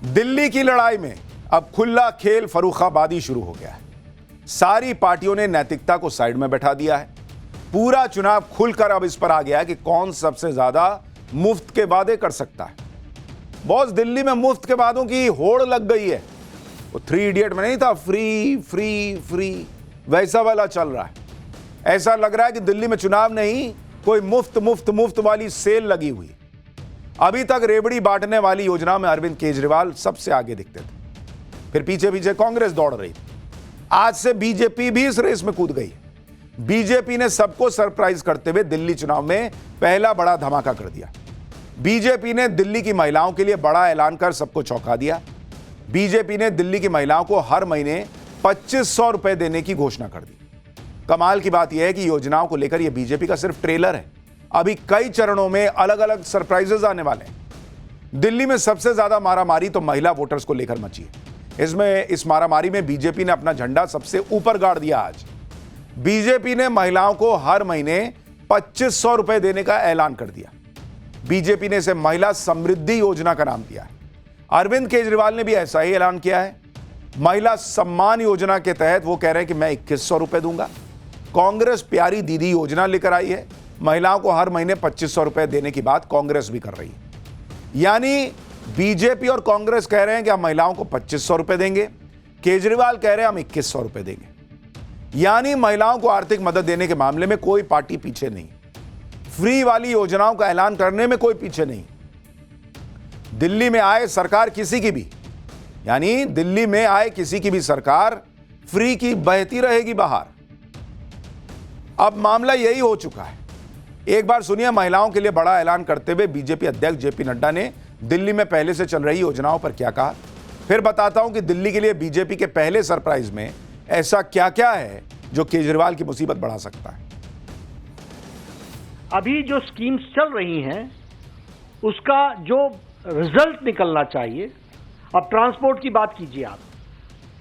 दिल्ली की लड़ाई में अब खुला खेल फर्रुखाबादी शुरू हो गया है। सारी पार्टियों ने नैतिकता को साइड में बैठा दिया है। पूरा चुनाव खुलकर अब इस पर आ गया है कि कौन सबसे ज्यादा मुफ्त के वादे कर सकता है। बॉस, दिल्ली में मुफ्त के वादों की होड़ लग गई है। वो 3 इडियट में नहीं था, फ्री फ्री फ्री, वैसा वाला चल रहा है। ऐसा लग रहा है कि दिल्ली में चुनाव नहीं, कोई मुफ्त मुफ्त मुफ्त वाली सेल लगी हुई। अभी तक रेवड़ी बांटने वाली योजना में अरविंद केजरीवाल सबसे आगे दिखते थे, फिर पीछे पीछे कांग्रेस दौड़ रही थी। आज से बीजेपी भी इस रेस में कूद गई। बीजेपी ने सबको सरप्राइज करते हुए दिल्ली चुनाव में पहला बड़ा धमाका कर दिया। बीजेपी ने दिल्ली की महिलाओं के लिए बड़ा ऐलान कर सबको चौंका दिया। बीजेपी ने दिल्ली की महिलाओं को हर महीने 2500 रुपए देने की घोषणा कर दी। कमाल की बात यह है कि योजनाओं को लेकर यह बीजेपी का सिर्फ ट्रेलर है। अभी कई चरणों में अलग अलग सरप्राइजेस आने वाले हैं। दिल्ली में सबसे ज्यादा मारामारी तो महिला वोटर्स को लेकर मची है। इस मारामारी में बीजेपी ने अपना झंडा सबसे ऊपर गाड़ दिया। आज बीजेपी ने महिलाओं को हर महीने 2500 रुपए देने का ऐलान कर दिया। बीजेपी ने इसे महिला समृद्धि योजना का नाम दिया है। अरविंद केजरीवाल ने भी ऐसा ही ऐलान किया है। महिला सम्मान योजना के तहत वो कह रहे हैं कि मैं 2100 रुपए दूंगा। कांग्रेस प्यारी दीदी योजना लेकर आई है। महिलाओं को हर महीने 2500 रुपए देने की बात कांग्रेस भी कर रही है। यानी बीजेपी और कांग्रेस कह रहे हैं कि हम महिलाओं को 2500 रुपए देंगे, केजरीवाल कह रहे हैं हम 2100 रुपए देंगे। यानी महिलाओं को आर्थिक मदद देने के मामले में कोई पार्टी पीछे नहीं, फ्री वाली योजनाओं का ऐलान करने में कोई पीछे नहीं। दिल्ली में आए सरकार किसी की भी, यानी दिल्ली में आए किसी की भी सरकार फ्री की बहती रहेगी बाहर। अब मामला यही हो चुका है। एक बार सुनिए महिलाओं के लिए बड़ा ऐलान करते हुए बीजेपी अध्यक्ष जेपी नड्डा ने दिल्ली में पहले से चल रही योजनाओं पर क्या कहा। फिर बताता हूं कि दिल्ली के लिए बीजेपी के पहले सरप्राइज में ऐसा क्या क्या है जो केजरीवाल की मुसीबत बढ़ा सकता है। अभी जो स्कीम्स चल रही हैं उसका जो रिजल्ट निकलना चाहिए। अब ट्रांसपोर्ट की बात कीजिए,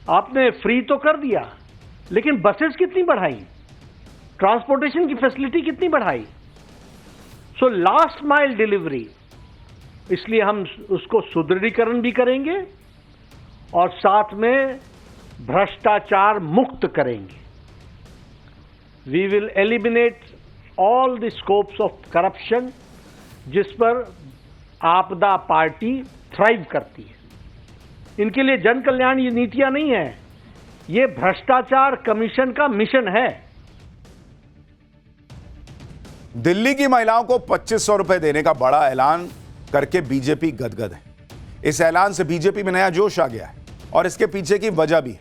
आपने फ्री तो कर दिया, लेकिन बसेस कितनी बढ़ाई, ट्रांसपोर्टेशन की फैसिलिटी कितनी बढ़ाई। सो लास्ट माइल डिलीवरी, इसलिए हम उसको सुदृढ़ीकरण भी करेंगे और साथ में भ्रष्टाचार मुक्त करेंगे। We will eliminate all the scopes of corruption जिस पर आपदा पार्टी थ्राइव करती है। इनके लिए जन कल्याण ये नीतियां नहीं है, ये भ्रष्टाचार कमीशन का मिशन है। दिल्ली की महिलाओं को 2500 रुपए देने का बड़ा ऐलान करके बीजेपी गदगद है। इस ऐलान से बीजेपी में नया जोश आ गया है और इसके पीछे की वजह भी है।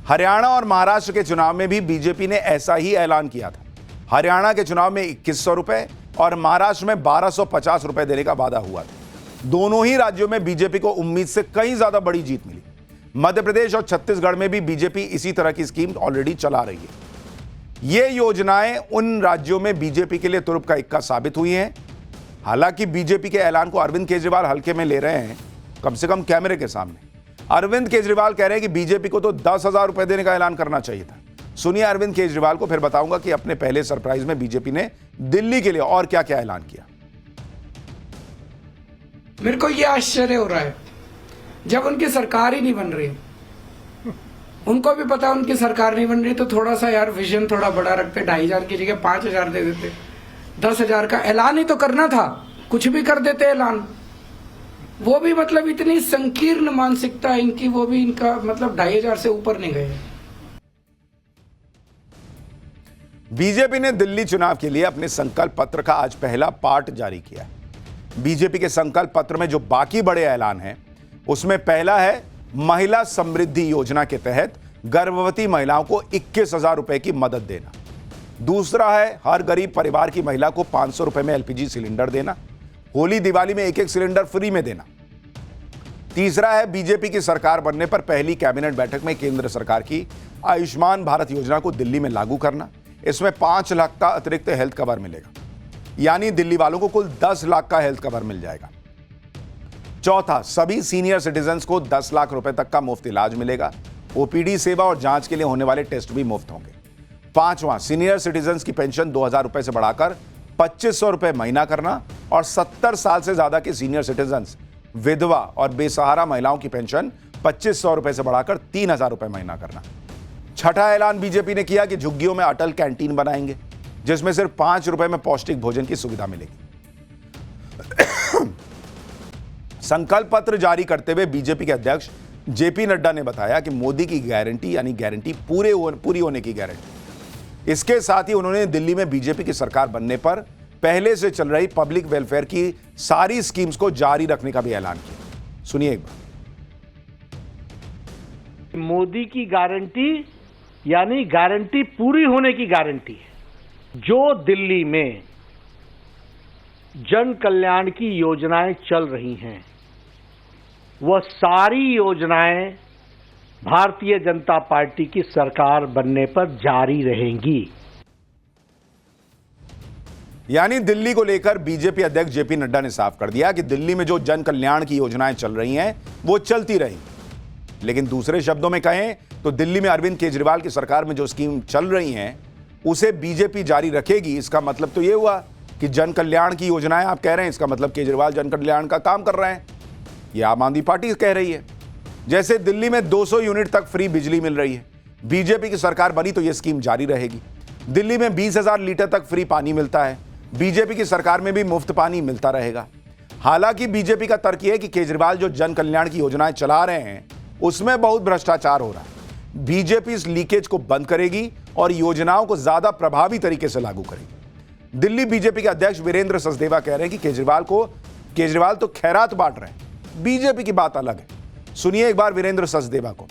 हरियाणा और महाराष्ट्र के चुनाव में भी बीजेपी ने ऐसा ही ऐलान किया था। हरियाणा के चुनाव में 2100 रुपए और महाराष्ट्र में 1250 रुपए देने का वादा हुआ था। दोनों ही राज्यों में बीजेपी को उम्मीद से कहीं ज्यादा बड़ी जीत मिली। मध्य प्रदेश और छत्तीसगढ़ में भी बीजेपी इसी तरह की स्कीम ऑलरेडी चला रही है। ये योजनाएं उन राज्यों में बीजेपी के लिए तुरुप का इक्का साबित हुई हैं। हालांकि बीजेपी के ऐलान को अरविंद केजरीवाल हल्के में ले रहे हैं, कम से कम कैमरे के सामने। अरविंद केजरीवाल कह रहे हैं कि बीजेपी को तो 10,000 रुपए देने का ऐलान करना चाहिए था। सुनिए अरविंद केजरीवाल को, फिर बताऊंगा कि अपने पहले सरप्राइज में बीजेपी ने दिल्ली के लिए और क्या क्या ऐलान किया। मेरे को यह आश्चर्य हो रहा है, जब उनकी सरकार ही नहीं बन रही, उनको भी पता उनकी सरकार नहीं बन रही, तो थोड़ा सा यार विजन थोड़ा बड़ा रखते, 2500 की जगह 5000 दे देते, 10,000 का ऐलान ही तो करना था, कुछ भी कर देते ऐलान। वो भी मतलब इतनी संकीर्ण मानसिकता इनकी, वो भी इनका मतलब 2500 से ऊपर नहीं गए। बीजेपी ने दिल्ली चुनाव के लिए अपने संकल्प पत्र का आज पहला पार्ट जारी किया है। बीजेपी के संकल्प पत्र में जो बाकी बड़े ऐलान हैं, उसमें पहला है महिला समृद्धि योजना के तहत गर्भवती महिलाओं को 21,000 रुपए की मदद देना। दूसरा है हर गरीब परिवार की महिला को 500 रुपए में एलपीजी सिलेंडर देना। होली दिवाली में एक सिलेंडर फ्री में देना। तीसरा है बीजेपी की सरकार बनने पर पहली कैबिनेट बैठक में केंद्र सरकार की आयुष्मान भारत योजना को दिल्ली में लागू करना। इसमें 5 लाख का अतिरिक्त हेल्थ कवर मिलेगा, यानी दिल्ली वालों को कुल 10 लाख का हेल्थ कवर मिल जाएगा। चौथा, सभी सीनियर सिटीजन्स को 10 लाख रुपए तक का मुफ्त इलाज मिलेगा। ओपीडी सेवा और जांच के लिए होने वाले टेस्ट भी मुफ्त होंगे। पांचवां, सीनियर सिटीजन्स की पेंशन 2,000 रुपए से बढ़ाकर 2500 रुपए महीना करना और 70 साल से ज्यादा के सीनियर सिटीजन्स विधवा और बेसहारा महिलाओं की पेंशन 2500 रुपए से बढ़ाकर 3000 रुपए महीना करना। छठा ऐलान बीजेपी ने किया कि झुग्गियों में अटल कैंटीन बनाएंगे, जिसमें सिर्फ 5 रुपए में पौष्टिक भोजन की सुविधा मिलेगी। संकल्प पत्र जारी करते हुए बीजेपी के अध्यक्ष जेपी नड्डा ने बताया कि मोदी की गारंटी यानी गारंटी पूरी होने की गारंटी। इसके साथ ही उन्होंने दिल्ली में बीजेपी की सरकार बनने पर पहले से चल रही पब्लिक वेलफेयर की सारी स्कीम्स को जारी रखने का भी ऐलान किया। सुनिए एक बार। मोदी की गारंटी यानी गारंटी पूरी होने की गारंटी है। जो दिल्ली में जन कल्याण की योजनाएं चल रही हैं, वह सारी योजनाएं भारतीय जनता पार्टी की सरकार बनने पर जारी रहेंगी। यानी दिल्ली को लेकर बीजेपी अध्यक्ष जेपी नड्डा ने साफ कर दिया कि दिल्ली में जो जन कल्याण की योजनाएं चल रही हैं वो चलती रहेंगी। लेकिन दूसरे शब्दों में कहें तो दिल्ली में अरविंद केजरीवाल की सरकार में जो स्कीम चल रही हैं उसे बीजेपी जारी रखेगी। इसका मतलब तो ये हुआ कि जन कल्याण की योजनाएं आप कह रहे हैं, इसका मतलब केजरीवाल जन कल्याण का काम कर रहे हैं। ये आम आदमी पार्टी कह रही है। जैसे दिल्ली में 200 यूनिट तक फ्री बिजली मिल रही है, बीजेपी की सरकार बनी तो यह स्कीम जारी रहेगी। दिल्ली में 20,000 लीटर तक फ्री पानी मिलता है, बीजेपी की सरकार में भी मुफ्त पानी मिलता रहेगा। हालांकि बीजेपी का तर्क यह है कि केजरीवाल जो जन कल्याण की योजनाएं चला रहे हैं उसमें बहुत भ्रष्टाचार हो रहा है। बीजेपी इस लीकेज को बंद करेगी और योजनाओं को ज्यादा प्रभावी तरीके से लागू करेगी। दिल्ली बीजेपी के अध्यक्ष वीरेंद्र सचदेवा कह रहे हैं कि केजरीवाल तो खैरात बांट रहे हैं, बीजेपी की बात अलग है। सुनिए एक बार वीरेंद्र सचदेवा को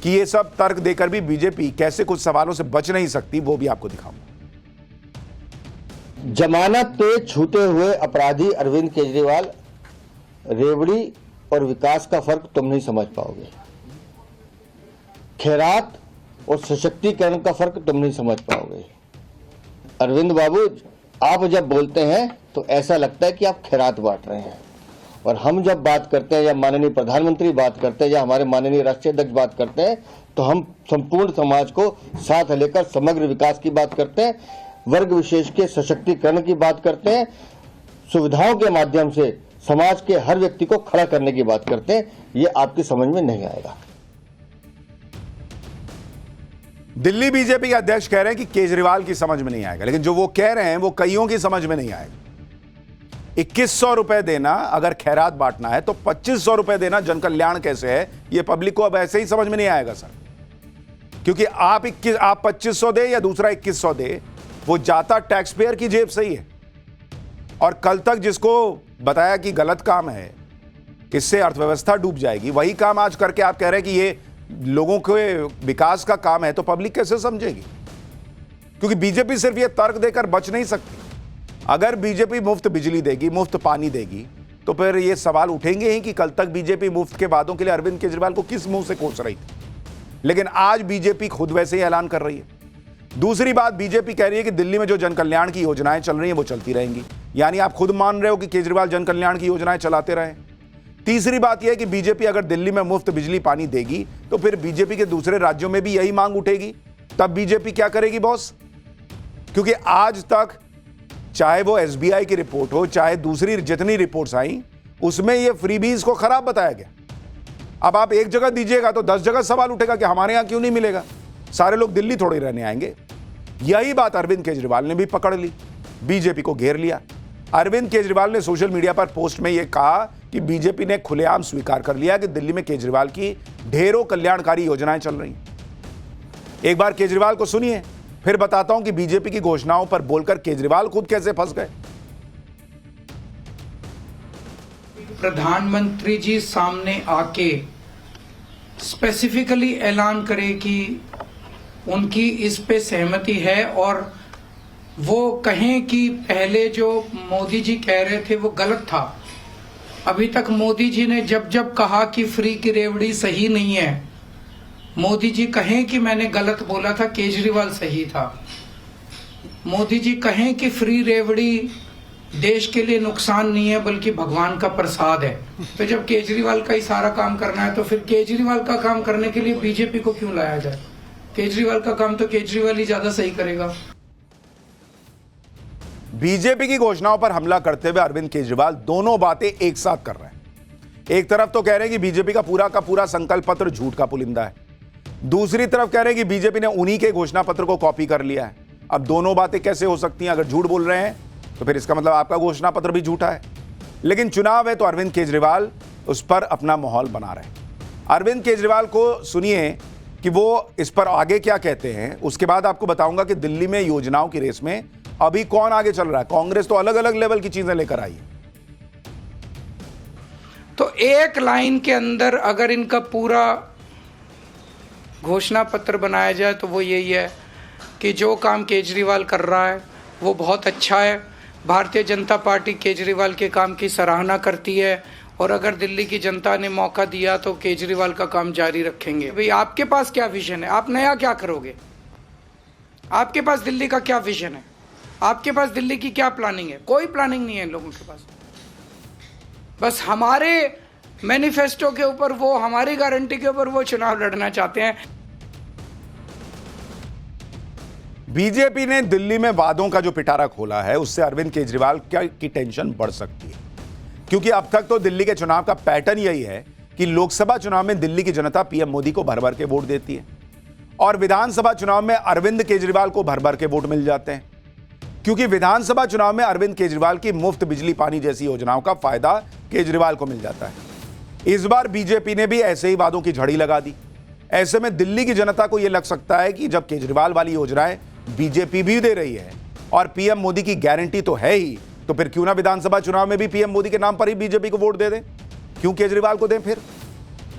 कि ये सब तर्क देकर भी बीजेपी कैसे कुछ सवालों से बच नहीं सकती, वो भी आपको दिखाऊंगा। जमानत पे छूटे हुए अपराधी अरविंद केजरीवाल, रेवड़ी और विकास का फर्क तुम नहीं समझ पाओगे। खैरात और सशक्तिकरण का फर्क तुम नहीं समझ पाओगे। अरविंद बाबू, आप जब बोलते हैं तो ऐसा लगता है कि आप खैरात बांट रहे हैं, और हम जब बात करते हैं या माननीय प्रधानमंत्री बात करते हैं या हमारे माननीय राष्ट्रीय अध्यक्ष बात करते हैं तो हम संपूर्ण समाज को साथ लेकर समग्र विकास की बात करते हैं, वर्ग विशेष के सशक्तिकरण की बात करते हैं, सुविधाओं के माध्यम से समाज के हर व्यक्ति को खड़ा करने की बात करते हैं। ये आपकी समझ में नहीं आएगा। दिल्ली बीजेपी के अध्यक्ष कह रहे हैं कि केजरीवाल की समझ में नहीं आएगा, लेकिन जो वो कह रहे हैं वो कईयों की समझ में नहीं आएगा। 2100 रुपए देना अगर खैरात बांटना है तो 2500 रुपए देना जन कल्याण कैसे है, ये पब्लिक को अब ऐसे ही समझ में नहीं आएगा सर। क्योंकि आप 2500 दे या दूसरा 2100 दे, वो जाता टैक्स पेयर की जेब से ही है। और कल तक जिसको बताया कि गलत काम है, इससे अर्थव्यवस्था डूब जाएगी, वही काम आज करके आप कह रहे हैं कि ये लोगों के विकास का काम है, तो पब्लिक कैसे समझेगी? क्योंकि बीजेपी सिर्फ ये तर्क देकर बच नहीं सकती। अगर बीजेपी मुफ्त बिजली देगी, मुफ्त पानी देगी, तो फिर ये सवाल उठेंगे ही कि कल तक बीजेपी मुफ्त के वादों के लिए अरविंद केजरीवाल को किस मुंह से कोस रही थी। लेकिन आज बीजेपी खुद वैसे ही ऐलान कर रही है। दूसरी बात, बीजेपी कह रही है कि दिल्ली में जो जन कल्याण की योजनाएं चल रही हैं वो चलती रहेंगी। यानी आप खुद मान रहे हो कि केजरीवाल जन कल्याण की योजनाएं चलाते रहे। तीसरी बात यह है कि बीजेपी अगर दिल्ली में मुफ्त बिजली पानी देगी तो फिर बीजेपी के दूसरे राज्यों में भी यही मांग उठेगी। तब बीजेपी क्या करेगी बॉस? क्योंकि आज तक चाहे वो एसबीआई की रिपोर्ट हो, चाहे दूसरी जितनी रिपोर्ट्स आई, उसमें ये फ्रीबीज को खराब बताया गया। अब आप एक जगह दीजिएगा तो 10 जगह सवाल उठेगा कि हमारे यहां क्यों नहीं मिलेगा, सारे लोग दिल्ली थोड़े रहने आएंगे। यही बात अरविंद केजरीवाल ने भी पकड़ ली, बीजेपी को घेर लिया। अरविंद केजरीवाल ने सोशल मीडिया पर पोस्ट में यह कहा कि बीजेपी ने खुलेआम स्वीकार कर लिया कि दिल्ली में केजरीवाल की ढेरों कल्याणकारी योजनाएं चल रही हैं। एक बार केजरीवाल को सुनिए, फिर बताता हूं कि बीजेपी की घोषणाओं पर बोलकर केजरीवाल खुद कैसे फंस गए। प्रधानमंत्री जी सामने आके स्पेसिफिकली ऐलान करे कि उनकी इस पे सहमति है, और वो कहें कि पहले जो मोदी जी कह रहे थे वो गलत था। अभी तक मोदी जी ने जब जब कहा कि फ्री की रेवड़ी सही नहीं है, मोदी जी कहें कि मैंने गलत बोला था, केजरीवाल सही था। मोदी जी कहें कि फ्री रेवड़ी देश के लिए नुकसान नहीं है बल्कि भगवान का प्रसाद है। तो जब केजरीवाल का ही सारा काम करना है तो फिर केजरीवाल का काम करने के लिए बीजेपी को क्यों लाया जाए? केजरीवाल का काम तो केजरीवाल ही ज्यादा सही करेगा। बीजेपी की घोषणाओं पर हमला करते हुए अरविंद केजरीवाल दोनों बातें एक साथ कर रहे हैं। एक तरफ तो कह रहे हैं कि बीजेपी का पूरा संकल्प पत्र झूठ का पुलिंदा है, दूसरी तरफ कह रहे हैं कि बीजेपी ने उन्हीं के घोषणा पत्र को कॉपी कर लिया है। अब दोनों बातें कैसे हो सकती हैं? अगर झूठ बोल रहे हैं तो फिर इसका मतलब आपका घोषणा पत्र भी झूठा है। लेकिन चुनाव है तो अरविंद केजरीवाल उस पर अपना माहौल बना रहे हैं। अरविंद केजरीवाल को सुनिए कि वो इस पर आगे क्या कहते हैं। उसके बाद आपको बताऊंगा कि दिल्ली में योजनाओं की रेस में अभी कौन आगे चल रहा है। कांग्रेस तो अलग अलग लेवल की चीजें लेकर आई है। तो एक लाइन के अंदर अगर इनका पूरा घोषणा पत्र बनाया जाए तो वो यही है कि जो काम केजरीवाल कर रहा है वो बहुत अच्छा है, भारतीय जनता पार्टी केजरीवाल के काम की सराहना करती है और अगर दिल्ली की जनता ने मौका दिया तो केजरीवाल का काम जारी रखेंगे। भाई आपके पास क्या विजन है? आप नया क्या करोगे? आपके पास दिल्ली का क्या विजन है? आपके पास दिल्ली की क्या प्लानिंग है? कोई प्लानिंग नहीं है इन लोगों के पास। बस हमारे मैनिफेस्टो के ऊपर, वो हमारी गारंटी के ऊपर वो चुनाव लड़ना चाहते हैं। बीजेपी ने दिल्ली में वादों का जो पिटारा खोला है उससे अरविंद केजरीवाल की टेंशन बढ़ सकती है, क्योंकि अब तक तो दिल्ली के चुनाव का पैटर्न यही है कि लोकसभा चुनाव में दिल्ली की जनता पीएम मोदी को भर भर के वोट देती है और विधानसभा चुनाव में अरविंद केजरीवाल को भर भर के वोट मिल जाते हैं, क्योंकि विधानसभा चुनाव में अरविंद केजरीवाल की मुफ्त बिजली पानी जैसी योजनाओं का फायदा केजरीवाल को मिल जाता है। इस बार बीजेपी ने भी ऐसे ही वादों की झड़ी लगा दी। ऐसे में दिल्ली की जनता को यह लग सकता है कि जब केजरीवाल वाली योजनाएं बीजेपी भी दे रही है और पीएम मोदी की गारंटी तो है ही, तो फिर क्यों ना विधानसभा चुनाव में भी पीएम मोदी के नाम पर ही बीजेपी को वोट दे दें? क्यों केजरीवाल को दें? फिर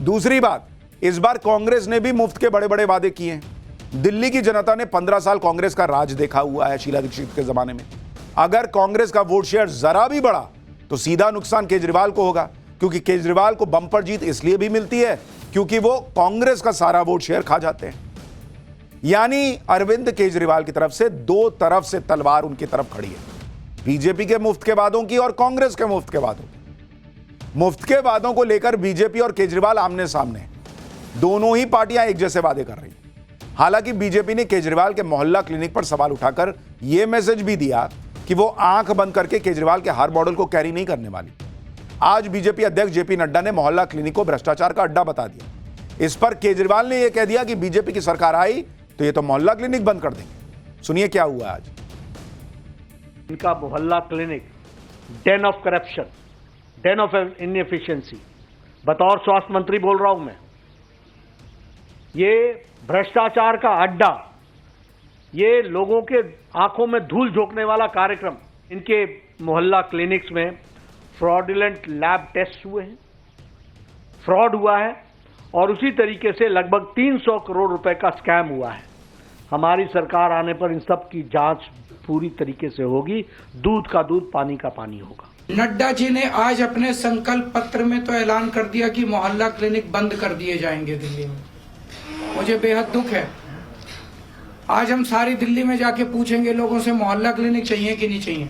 दूसरी बात, इस बार कांग्रेस ने भी मुफ्त के बड़े बड़े वादे किए हैं। दिल्ली की जनता ने 15 साल कांग्रेस का राज देखा हुआ है शीला दीक्षित के जमाने में। अगर कांग्रेस का वोट शेयर जरा भी बढ़ा तो सीधा नुकसान केजरीवाल को होगा, क्योंकि केजरीवाल को बम्पर जीत इसलिए भी मिलती है क्योंकि वो कांग्रेस का सारा वोट शेयर खा जाते हैं। यानी अरविंद केजरीवाल की तरफ से दो तरफ से तलवार उनकी तरफ खड़ी है, बीजेपी के मुफ्त के वादों की और कांग्रेस के मुफ्त के वादों की। मुफ्त के वादों को लेकर बीजेपी और केजरीवाल आमने सामने हैं। दोनों ही पार्टियां एक जैसे वादे कर रही हैं। हालांकि बीजेपी ने केजरीवाल के मोहल्ला क्लिनिक पर सवाल उठाकर यह मैसेज भी दिया कि वो आंख बंद करके केजरीवाल के हर मॉडल को कैरी नहीं करने वाली। आज बीजेपी अध्यक्ष जेपी नड्डा ने मोहल्ला क्लिनिक को भ्रष्टाचार का अड्डा बता दिया। इस पर केजरीवाल ने यह कह दिया कि बीजेपी की सरकार आई तो ये तो मोहल्ला क्लिनिक बंद कर देंगे। सुनिए क्या हुआ आज। इनका मोहल्ला clinic Dane of corruption, Dane of inefficiency, बतौर स्वास्थ्य मंत्री बोल रहा हूं मैं, ये भ्रष्टाचार का अड्डा, ये लोगों के आंखों में धूल झोंकने वाला कार्यक्रम। इनके मोहल्ला क्लिनिक्स में फ्रॉडुलेंट लैब टेस्ट हुए हैं, फ्रॉड हुआ है और उसी तरीके से लगभग 300 करोड़ रुपए का स्कैम हुआ है। हमारी सरकार आने पर इन सब की जांच पूरी तरीके से होगी, दूध का दूध पानी का पानी होगा। नड्डा जी ने आज अपने संकल्प पत्र में तो ऐलान कर दिया कि मोहल्ला क्लिनिक बंद कर दिए जाएंगे दिल्ली में। मुझे बेहद दुख है। आज हम सारी दिल्ली में जाके पूछेंगे लोगों से मोहल्ला क्लिनिक चाहिए कि नहीं चाहिए।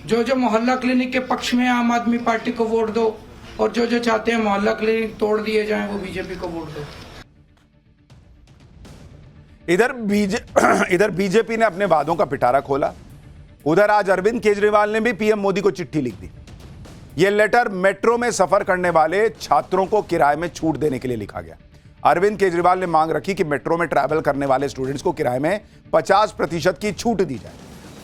जो मोहल्ला क्लिनिक के पक्ष में आम आदमी पार्टी को वोट दो और जो चाहते हैं मोहल्ला क्लिनिक तोड़ दिए जाएं वो बीजेपी को वोट दो। इधर बीजेपी ने अपने वादों का पिटारा खोला, उधर आज अरविंद केजरीवाल ने भी पीएम मोदी को चिट्ठी लिख दी। यह लेटर मेट्रो में सफर करने वाले छात्रों को किराए में छूट देने के लिए लिखा गया। अरविंद केजरीवाल ने मांग रखी कि मेट्रो में ट्रैवल करने वाले स्टूडेंट्स को किराए में 50% की छूट दी जाए।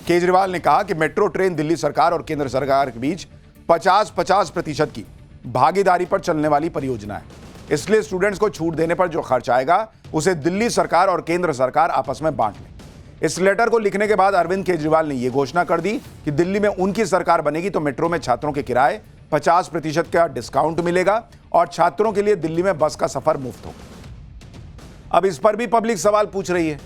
केजरीवाल ने कहा कि मेट्रो ट्रेन दिल्ली सरकार और केंद्र सरकार के बीच 50% की भागीदारी पर चलने वाली परियोजना है, इसलिए स्टूडेंट्स को छूट देने पर जो खर्च आएगा उसे दिल्ली सरकार और केंद्र सरकार आपस में बांट लें। इस लेटर को लिखने के बाद अरविंद केजरीवाल ने यह घोषणा कर दी कि दिल्ली में उनकी सरकार बनेगी तो मेट्रो में छात्रों के किराए 50% का डिस्काउंट मिलेगा और छात्रों के लिए दिल्ली में बस का सफर मुफ्त होगा। अब इस पर भी पब्लिक सवाल पूछ रही है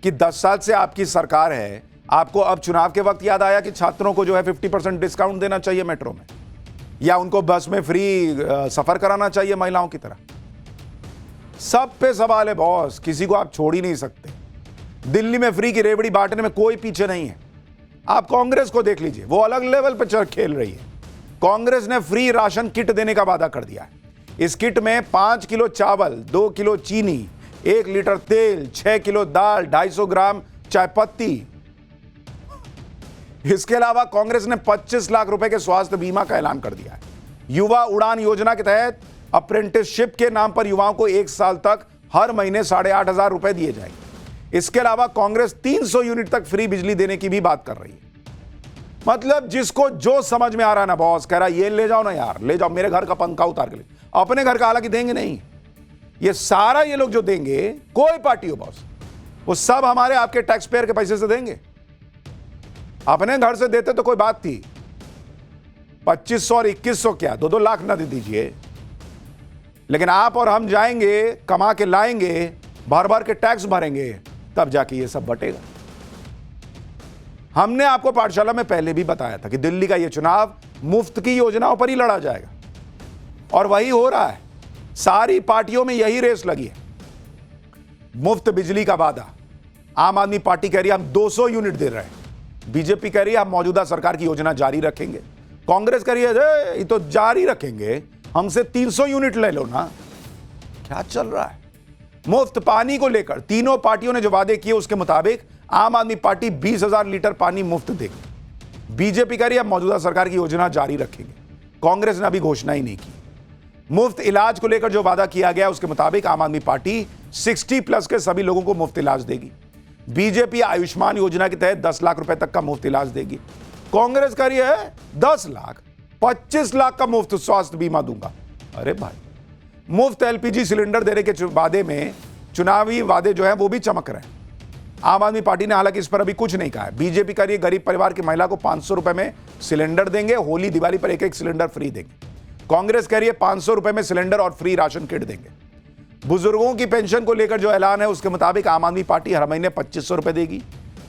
कि 10 साल से आपकी सरकार है, आपको अब चुनाव के वक्त याद आया कि छात्रों को जो है 50% डिस्काउंट देना चाहिए मेट्रो में, या उनको बस में फ्री सफर कराना चाहिए महिलाओं की तरह? सब पे सवाल है बॉस, किसी को आप छोड़ ही नहीं सकते। दिल्ली में फ्री की रेवड़ी बांटने में कोई पीछे नहीं है। आप कांग्रेस को देख लीजिए, वो अलग लेवल पर खेल रही है। कांग्रेस ने फ्री राशन किट देने का वादा कर दिया है। इस किट में 5 किलो चावल, 2 किलो चीनी, 1 लीटर तेल, 6 किलो दाल, 250 ग्राम चाय पत्ती। इसके अलावा कांग्रेस ने 25 लाख रुपए के स्वास्थ्य बीमा का ऐलान कर दिया है। युवा उड़ान योजना के तहत अप्रेंटिसशिप के नाम पर युवाओं को 1 साल तक हर महीने 8,500 रुपए दिए जाएंगे। इसके अलावा कांग्रेस 300 यूनिट तक फ्री बिजली देने की भी बात कर रही है। मतलब जिसको जो समझ में आ रहा है ना बॉस, कह रहा ये ले जाओ ना यार, ले जाओ, मेरे घर का पंखा उतार के ले, अपने घर का हालांकि देंगे नहीं। ये सारा ये लोग जो देंगे, कोई पार्टी हो बॉस, वो सब हमारे आपके टैक्स पेयर के पैसे से देंगे। अपने घर से देते तो कोई बात थी, 2500 और 2100 क्या 2-2 लाख ना दे दीजिए, लेकिन आप और हम जाएंगे, कमा के लाएंगे, भर भर के टैक्स भरेंगे, तब जाके ये सब बटेगा। हमने आपको पाठशाला में पहले भी बताया था कि दिल्ली का यह चुनाव मुफ्त की योजनाओं पर ही लड़ा जाएगा, और वही हो रहा है। सारी पार्टियों में यही रेस लगी है। मुफ्त बिजली का वादा, आम आदमी पार्टी कह रही है हम 200 यूनिट दे रहे हैं, बीजेपी कह रही है हम मौजूदा सरकार की योजना जारी रखेंगे, कांग्रेस कह रही है ये तो जारी रखेंगे, हमसे 300 यूनिट ले लो ना। क्या चल रहा है? मुफ्त पानी को लेकर तीनों पार्टियों ने जो वादे किए उसके मुताबिक आम आदमी पार्टी 20,000 लीटर पानी मुफ्त देगी। बीजेपी कह रही है मौजूदा सरकार की योजना जारी रखेंगे, कांग्रेस ने अभी घोषणा ही नहीं की। मुफ्त इलाज को लेकर जो वादा किया गया उसके मुताबिक आम आदमी पार्टी 60+ के सभी लोगों को मुफ्त इलाज देगी। बीजेपी आयुष्मान योजना के तहत 10 लाख रुपए तक का मुफ्त इलाज देगी। कांग्रेस कह रही है 10 लाख 25 लाख का मुफ्त स्वास्थ्य बीमा दूंगा। अरे भाई, मुफ्त एलपीजी सिलेंडर देने के वादे में चुनावी वादे जो है वो भी चमक रहे हैं। आम आदमी पार्टी ने हालांकि इस पर अभी कुछ नहीं कहा है। बीजेपी कह रही है गरीब परिवार की महिला को 500 रुपए में सिलेंडर देंगे, होली दिवाली पर 1-1 सिलेंडर फ्री देंगे। कांग्रेस कह रही है 500 रुपए में सिलेंडर और फ्री राशन किट देंगे। बुजुर्गों की पेंशन को लेकर जो ऐलान है उसके मुताबिक आम आदमी पार्टी हर महीने 2500 रुपए देगी।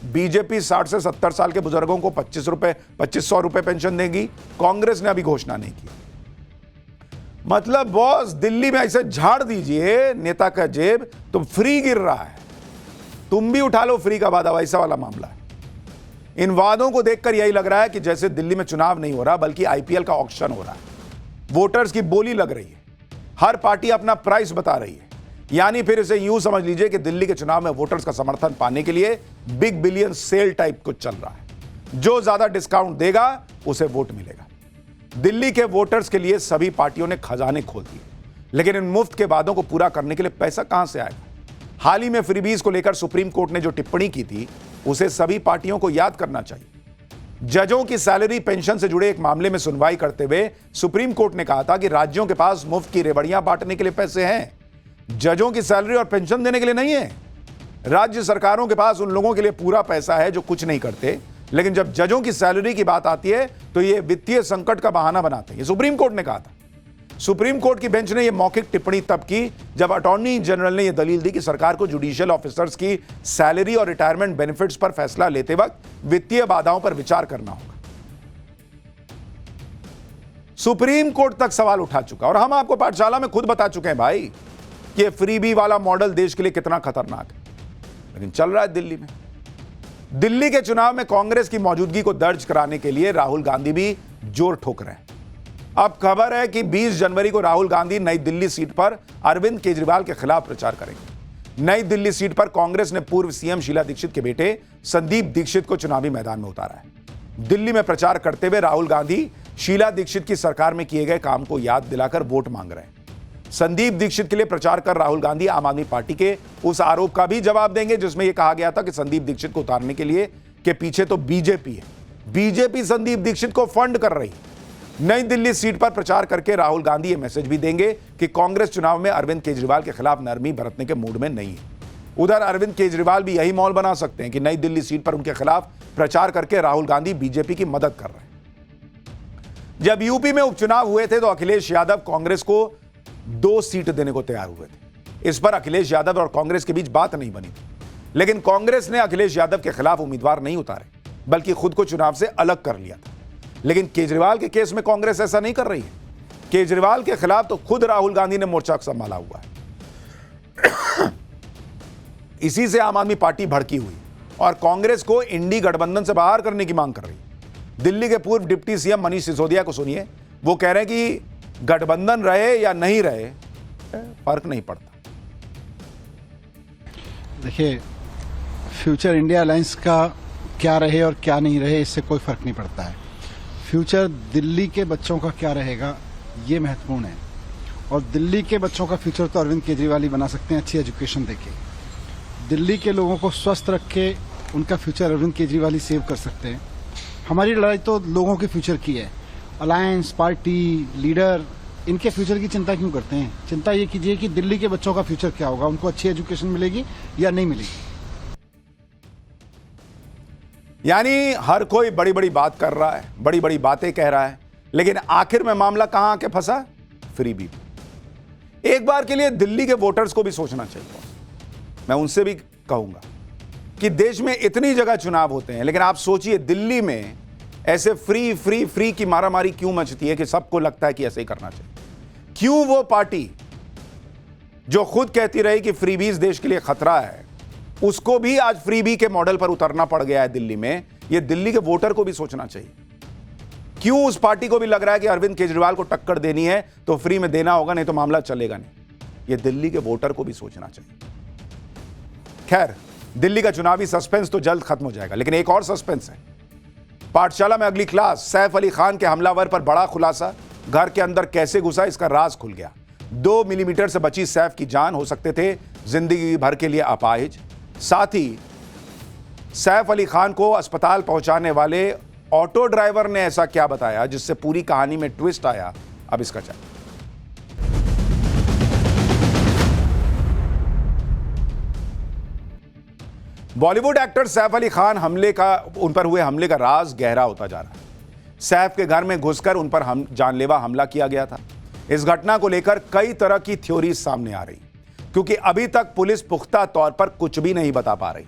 बीजेपी 60 से 70 साल के बुजुर्गों को 2500 रुपए पेंशन देगी। कांग्रेस ने अभी घोषणा नहीं की। मतलब बॉस, दिल्ली में ऐसे झाड़ दीजिए नेता का जेब तो फ्री गिर रहा है, तुम भी उठा लो फ्री का वादा, वैसा वाला मामला है। इन वादों को देखकर यही लग रहा है कि जैसे दिल्ली में चुनाव नहीं हो रहा बल्कि आईपीएल का ऑक्शन हो रहा है। वोटर्स की बोली लग रही है, हर पार्टी अपना प्राइस बता रही है। यानी फिर इसे यूं समझ लीजिए कि दिल्ली के चुनाव में वोटर्स का समर्थन पाने के लिए बिग बिलियन सेल टाइप कुछ चल रहा है। जो ज्यादा डिस्काउंट देगा उसे वोट मिलेगा। दिल्ली के वोटर्स के लिए सभी पार्टियों ने खजाने खोल दिए, लेकिन इन मुफ्त के वादों को पूरा करने के लिए पैसा कहां से आएगा? हाल ही में फ्रीबीज को लेकर सुप्रीम कोर्ट ने जो टिप्पणी की थी उसे सभी पार्टियों को याद करना चाहिए। जजों की सैलरी पेंशन से जुड़े एक मामले में सुनवाई करते हुए सुप्रीम कोर्ट ने कहा था कि राज्यों के पास मुफ्त की रेवड़ियां बांटने के लिए पैसे हैं, जजों की सैलरी और पेंशन देने के लिए नहीं है। राज्य सरकारों के पास उन लोगों के लिए पूरा पैसा है जो कुछ नहीं करते, लेकिन जब जजों की सैलरी की बात आती है तो ये वित्तीय संकट का बहाना बनाते हैं। ये सुप्रीम कोर्ट ने कहा था। सुप्रीम कोर्ट की बेंच ने यह मौखिक टिप्पणी तब की जब अटॉर्नी जनरल ने यह दलील दी कि सरकार को जुडिशियल ऑफिसर्स की सैलरी और रिटायरमेंट बेनिफिट्स पर फैसला लेते वक्त वित्तीय बाधाओं पर विचार करना होगा। सुप्रीम कोर्ट तक सवाल उठा चुका और हम आपको पाठशाला में खुद बता चुके हैं भाई कि फ्रीबी वाला मॉडल देश के लिए कितना खतरनाक है, लेकिन चल रहा है दिल्ली में। दिल्ली के चुनाव में कांग्रेस की मौजूदगी को दर्ज कराने के लिए राहुल गांधी भी जोर ठोक रहे हैं। अब खबर है कि 20 जनवरी को राहुल गांधी नई दिल्ली सीट पर अरविंद केजरीवाल के खिलाफ प्रचार करेंगे। नई दिल्ली सीट पर कांग्रेस ने पूर्व सीएम शीला दीक्षित के बेटे संदीप दीक्षित को चुनावी मैदान में उतारा है। दिल्ली में प्रचार करते हुए राहुल गांधी शीला दीक्षित की सरकार में किए गए काम को याद दिलाकर वोट मांग रहे हैं। संदीप दीक्षित के लिए प्रचार कर राहुल गांधी आम आदमी पार्टी के उस आरोप का भी जवाब देंगे जिसमें यह कहा गया था कि संदीप दीक्षित को उतारने के लिए के पीछे तो बीजेपी है, बीजेपी संदीप दीक्षित को फंड कर रही है। नई दिल्ली सीट पर प्रचार करके राहुल गांधी ये मैसेज भी देंगे कि कांग्रेस चुनाव में अरविंद केजरीवाल के खिलाफ नरमी बरतने के मूड में नहीं है। उधर अरविंद केजरीवाल भी यही मॉल बना सकते हैं कि नई दिल्ली सीट पर उनके खिलाफ प्रचार करके राहुल गांधी बीजेपी की मदद कर रहे हैं। जब यूपी में उपचुनाव हुए थे तो अखिलेश यादव कांग्रेस को 2 सीट देने को तैयार हुए थे। इस पर अखिलेश यादव और कांग्रेस के बीच बात नहीं बनी थी, लेकिन कांग्रेस ने अखिलेश यादव के खिलाफ उम्मीदवार नहीं उतारे बल्कि खुद को चुनाव से अलग कर लिया था। लेकिन केजरीवाल के केस में कांग्रेस ऐसा नहीं कर रही है। केजरीवाल के खिलाफ तो खुद राहुल गांधी ने मोर्चा संभाला हुआ है। इसी से आम आदमी पार्टी भड़की हुई और कांग्रेस को इंडी गठबंधन से बाहर करने की मांग कर रही है। दिल्ली के पूर्व डिप्टी सीएम मनीष सिसोदिया को सुनिए, वो कह रहे हैं कि गठबंधन रहे या नहीं रहे फर्क नहीं पड़ता। देखिए, फ्यूचर इंडिया अलायंस का क्या रहे और क्या नहीं रहे इससे कोई फर्क नहीं पड़ता है। फ्यूचर दिल्ली के बच्चों का क्या रहेगा ये महत्वपूर्ण है। और दिल्ली के बच्चों का फ्यूचर तो अरविंद केजरीवाल ही बना सकते हैं, अच्छी एजुकेशन देके। दिल्ली के लोगों को स्वस्थ रख के उनका फ्यूचर अरविंद केजरीवाल ही सेव कर सकते हैं। हमारी लड़ाई तो लोगों के फ्यूचर की है। अलायंस, पार्टी, लीडर इनके फ्यूचर की चिंता क्यों करते हैं? चिंता ये कीजिए कि दिल्ली के बच्चों का फ्यूचर क्या होगा, उनको अच्छी एजुकेशन मिलेगी या नहीं मिलेगी। यानी हर कोई बड़ी बड़ी बात कर रहा है, बड़ी बड़ी बातें कह रहा है, लेकिन आखिर में मामला कहां आके फंसा? फ्रीबी। एक बार के लिए दिल्ली के वोटर्स को भी सोचना चाहिए। मैं उनसे भी कहूंगा कि देश में इतनी जगह चुनाव होते हैं, लेकिन आप सोचिए दिल्ली में ऐसे फ्री फ्री फ्री की मारामारी क्यों मचती है कि सबको लगता है कि ऐसे ही करना चाहिए? क्यों वो पार्टी जो खुद कहती रही कि फ्रीबीज देश के लिए खतरा है, उसको भी आज फ्रीबी के मॉडल पर उतरना पड़ गया है दिल्ली में? ये दिल्ली के वोटर को भी सोचना चाहिए। क्यों उस पार्टी को भी लग रहा है कि अरविंद केजरीवाल को टक्कर देनी है तो फ्री में देना होगा, नहीं तो मामला चलेगा नहीं? ये दिल्ली के वोटर को भी सोचना चाहिए। खैर, दिल्ली का चुनावी सस्पेंस तो जल्द खत्म हो जाएगा, लेकिन एक और सस्पेंस है। पाठशाला में अगली क्लास, सैफ अली खान के हमलावर पर बड़ा खुलासा। घर के अंदर कैसे घुसा, इसका राज खुल गया। 2 मिलीमीटर से बची सैफ की जान, हो सकते थे जिंदगी भर के लिए अपाहिज। साथ ही सैफ अली खान को अस्पताल पहुंचाने वाले ऑटो ड्राइवर ने ऐसा क्या बताया जिससे पूरी कहानी में ट्विस्ट आया, अब इसका चल। बॉलीवुड एक्टर सैफ अली खान उन पर हुए हमले का राज गहरा होता जा रहा है। सैफ के घर में घुसकर उन पर जानलेवा हमला किया गया था। इस घटना को लेकर कई तरह की थ्योरी सामने आ रही, क्योंकि अभी तक पुलिस पुख्ता तौर पर कुछ भी नहीं बता पा रही।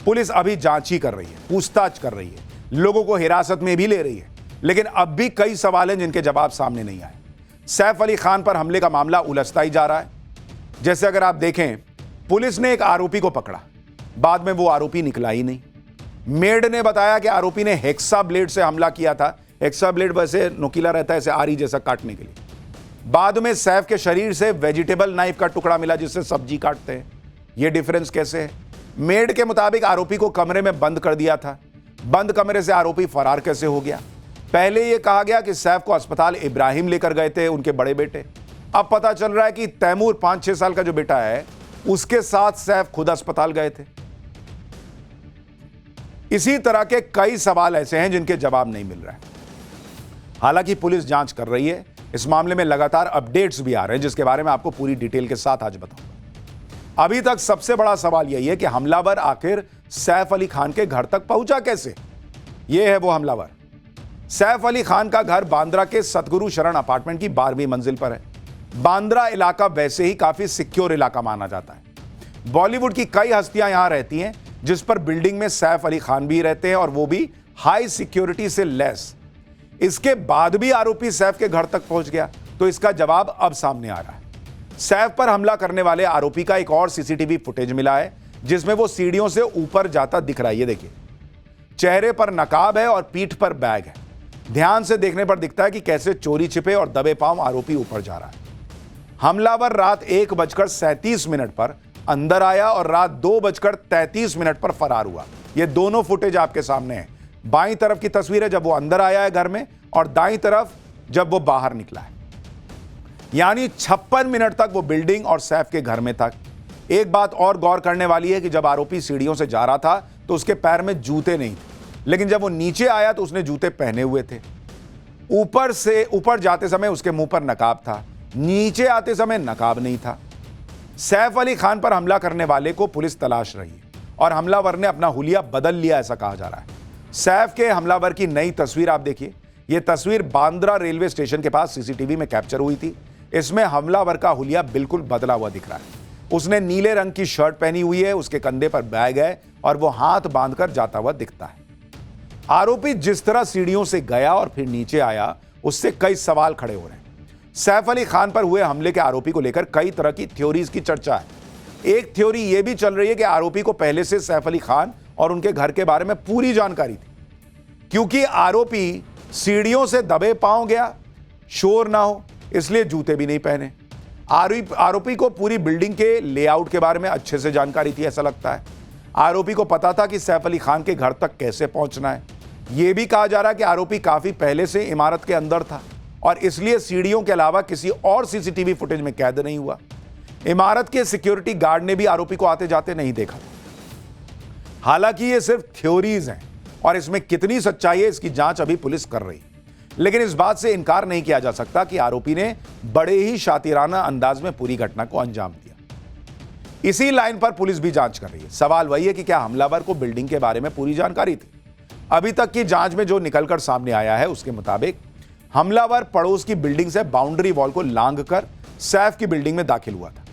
पुलिस अभी जांच ही कर रही है, पूछताछ कर रही है, लोगों को हिरासत में भी ले रही है, लेकिन अब भी कई सवाल हैं जिनके जवाब सामने नहीं आए। सैफ अली खान पर हमले का मामला उलझता ही जा रहा है। जैसे अगर आप देखें, पुलिस ने एक आरोपी को पकड़ा, बाद में वो आरोपी निकला ही नहीं। मेड ने बताया कि आरोपी ने हेक्सा ब्लेड से हमला किया था। हेक्सा ब्लेड वैसे नुकीला रहता है, ऐसे आरी जैसा काटने के लिए। बाद में सैफ के शरीर से वेजिटेबल नाइफ का टुकड़ा मिला जिससे सब्जी काटते हैं। ये डिफरेंस कैसे है? मेड के मुताबिक आरोपी को कमरे में बंद कर दिया था। बंद कमरे से आरोपी फरार कैसे हो गया? पहले यह कहा गया कि सैफ को अस्पताल इब्राहिम लेकर गए थे उनके बड़े बेटे। अब पता चल रहा है कि तैमूर 5-6 साल का जो बेटा है, उसके साथ सैफ खुद अस्पताल गए थे। इसी तरह के कई सवाल ऐसे हैं जिनके जवाब नहीं मिल रहा है। हालांकि पुलिस जांच कर रही है। इस मामले में लगातार अपडेट्स भी आ रहे हैं, जिसके बारे में आपको पूरी डिटेल के साथ आज बताऊंगा। अभी तक सबसे बड़ा सवाल यही है कि हमलावर आखिर सैफ अली खान के घर तक पहुंचा कैसे? यह है वो हमलावर। सैफ अली खान का घर बांद्रा के सतगुरु शरण अपार्टमेंट की 12वीं मंजिल पर है। बांद्रा इलाका वैसे ही काफी सिक्योर इलाका माना जाता है। बॉलीवुड की कई हस्तियां यहां रहती हैं, जिस पर बिल्डिंग में सैफ अली खान भी रहते हैं, और वो भी हाई सिक्योरिटी से लेस। इसके बाद भी आरोपी सैफ के घर तक पहुंच गया, तो इसका जवाब अब सामने आ रहा है। सैफ पर हमला करने वाले आरोपी का एक और सीसीटीवी फुटेज मिला है, जिसमें वो सीढ़ियों से ऊपर जाता दिख रहा है। ये देखिए, चेहरे पर नकाब है और पीठ पर बैग है। ध्यान से देखने पर दिखता है कि कैसे चोरी छिपे और दबे पांव आरोपी ऊपर जा रहा है। हमलावर रात 1:37 पर अंदर आया और रात 2:33 पर फरार हुआ। ये दोनों फुटेज आपके सामने हैं। बाईं तरफ की तस्वीर है जब वो अंदर आया है घर में, और दाईं तरफ जब वो बाहर निकला है। यानी 56 मिनट तक वो बिल्डिंग और सैफ के घर में था। एक बात और गौर करने वाली है कि जब आरोपी सीढ़ियों से जा रहा था तो उसके पैर में जूते नहीं थे, लेकिन जब वो नीचे आया तो उसने जूते पहने हुए थे। ऊपर जाते समय उसके मुंह पर नकाब था, नीचे आते समय नकाब नहीं था। सैफ अली खान पर हमला करने वाले को पुलिस तलाश रही है, और हमलावर ने अपना हुलिया बदल लिया, ऐसा कहा जा रहा है। सैफ के हमलावर की नई तस्वीर आप देखिए। यह तस्वीर बांद्रा रेलवे स्टेशन के पास सीसीटीवी में कैप्चर हुई थी। इसमें हमलावर का हुलिया बिल्कुल बदला हुआ दिख रहा है। उसने नीले रंग की शर्ट पहनी हुई है, उसके कंधे पर बैग है, और वो हाथ बांधकर जाता हुआ दिखता है। आरोपी जिस तरह सीढ़ियों से गया और फिर नीचे आया, उससे कई सवाल खड़े हो रहे हैं। सैफ अली खान पर हुए हमले के आरोपी को लेकर कई तरह की थ्योरीज की चर्चा है। एक थ्योरी यह भी चल रही है कि आरोपी को पहले से सैफ अली खान और उनके घर के बारे में पूरी जानकारी थी, क्योंकि आरोपी सीढ़ियों से दबे पांव गया, शोर ना हो इसलिए जूते भी नहीं पहने। आरोपी को पूरी बिल्डिंग के लेआउट के बारे में अच्छे से जानकारी थी, ऐसा लगता है। आरोपी को पता था कि सैफ अली खान के घर तक कैसे पहुंचना है। यह भी कहा जा रहा है कि आरोपी काफी पहले से इमारत के अंदर था। और इसलिए सीढ़ियों के अलावा किसी और सीसीटीवी फुटेज में कैद नहीं हुआ। इमारत के सिक्योरिटी गार्ड ने भी आरोपी को आते जाते नहीं देखा। हालांकि ये सिर्फ थ्योरीज हैं और इसमें कितनी सच्चाई है इसकी जांच अभी पुलिस कर रही है, लेकिन इस बात से इनकार नहीं किया जा सकता कि आरोपी ने बड़े ही शातिराना अंदाज में पूरी घटना को अंजाम दिया। इसी लाइन पर पुलिस भी जांच कर रही है। सवाल वही है कि क्या हमलावर को बिल्डिंग के बारे में पूरी जानकारी थी? अभी तक की जांच में जो निकलकर सामने आया है उसके मुताबिक हमलावर पड़ोस की बिल्डिंग से बाउंड्री वॉल को लांघकर सैफ की बिल्डिंग में दाखिल हुआ था।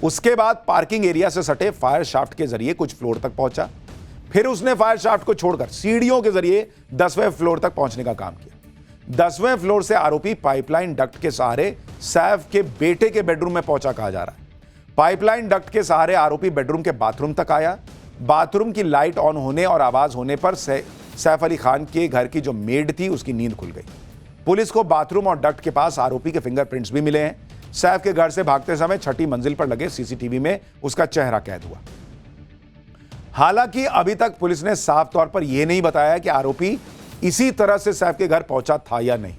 उसके बाद पार्किंग एरिया से सटे फायर शाफ्ट के जरिए कुछ फ्लोर तक पहुंचा। फिर उसने फायर शाफ्ट को छोड़कर सीढ़ियों के जरिए 10वें फ्लोर तक पहुंचने का काम किया। 10वें फ्लोर से आरोपी पाइपलाइन डक्ट के सहारे सैफ के बेटे के बेडरूम में पहुंचा कहा जा रहा है। पाइपलाइन डक्ट के सहारे आरोपी बेडरूम के बाथरूम तक आया। बाथरूम की लाइट ऑन होने और आवाज होने पर सैफ अली खान के घर की जो मेड थी उसकी नींद खुल गई। पुलिस को बाथरूम और डक्ट के पास आरोपी के फिंगरप्रिंट्स भी मिले हैं। सैफ के घर से भागते समय 6ठी मंजिल पर लगे सीसीटीवी में उसका चेहरा कैद हुआ। हालांकि अभी तक पुलिस ने साफ तौर पर यह नहीं बताया कि आरोपी इसी तरह से सैफ के घर पहुंचा था या नहीं।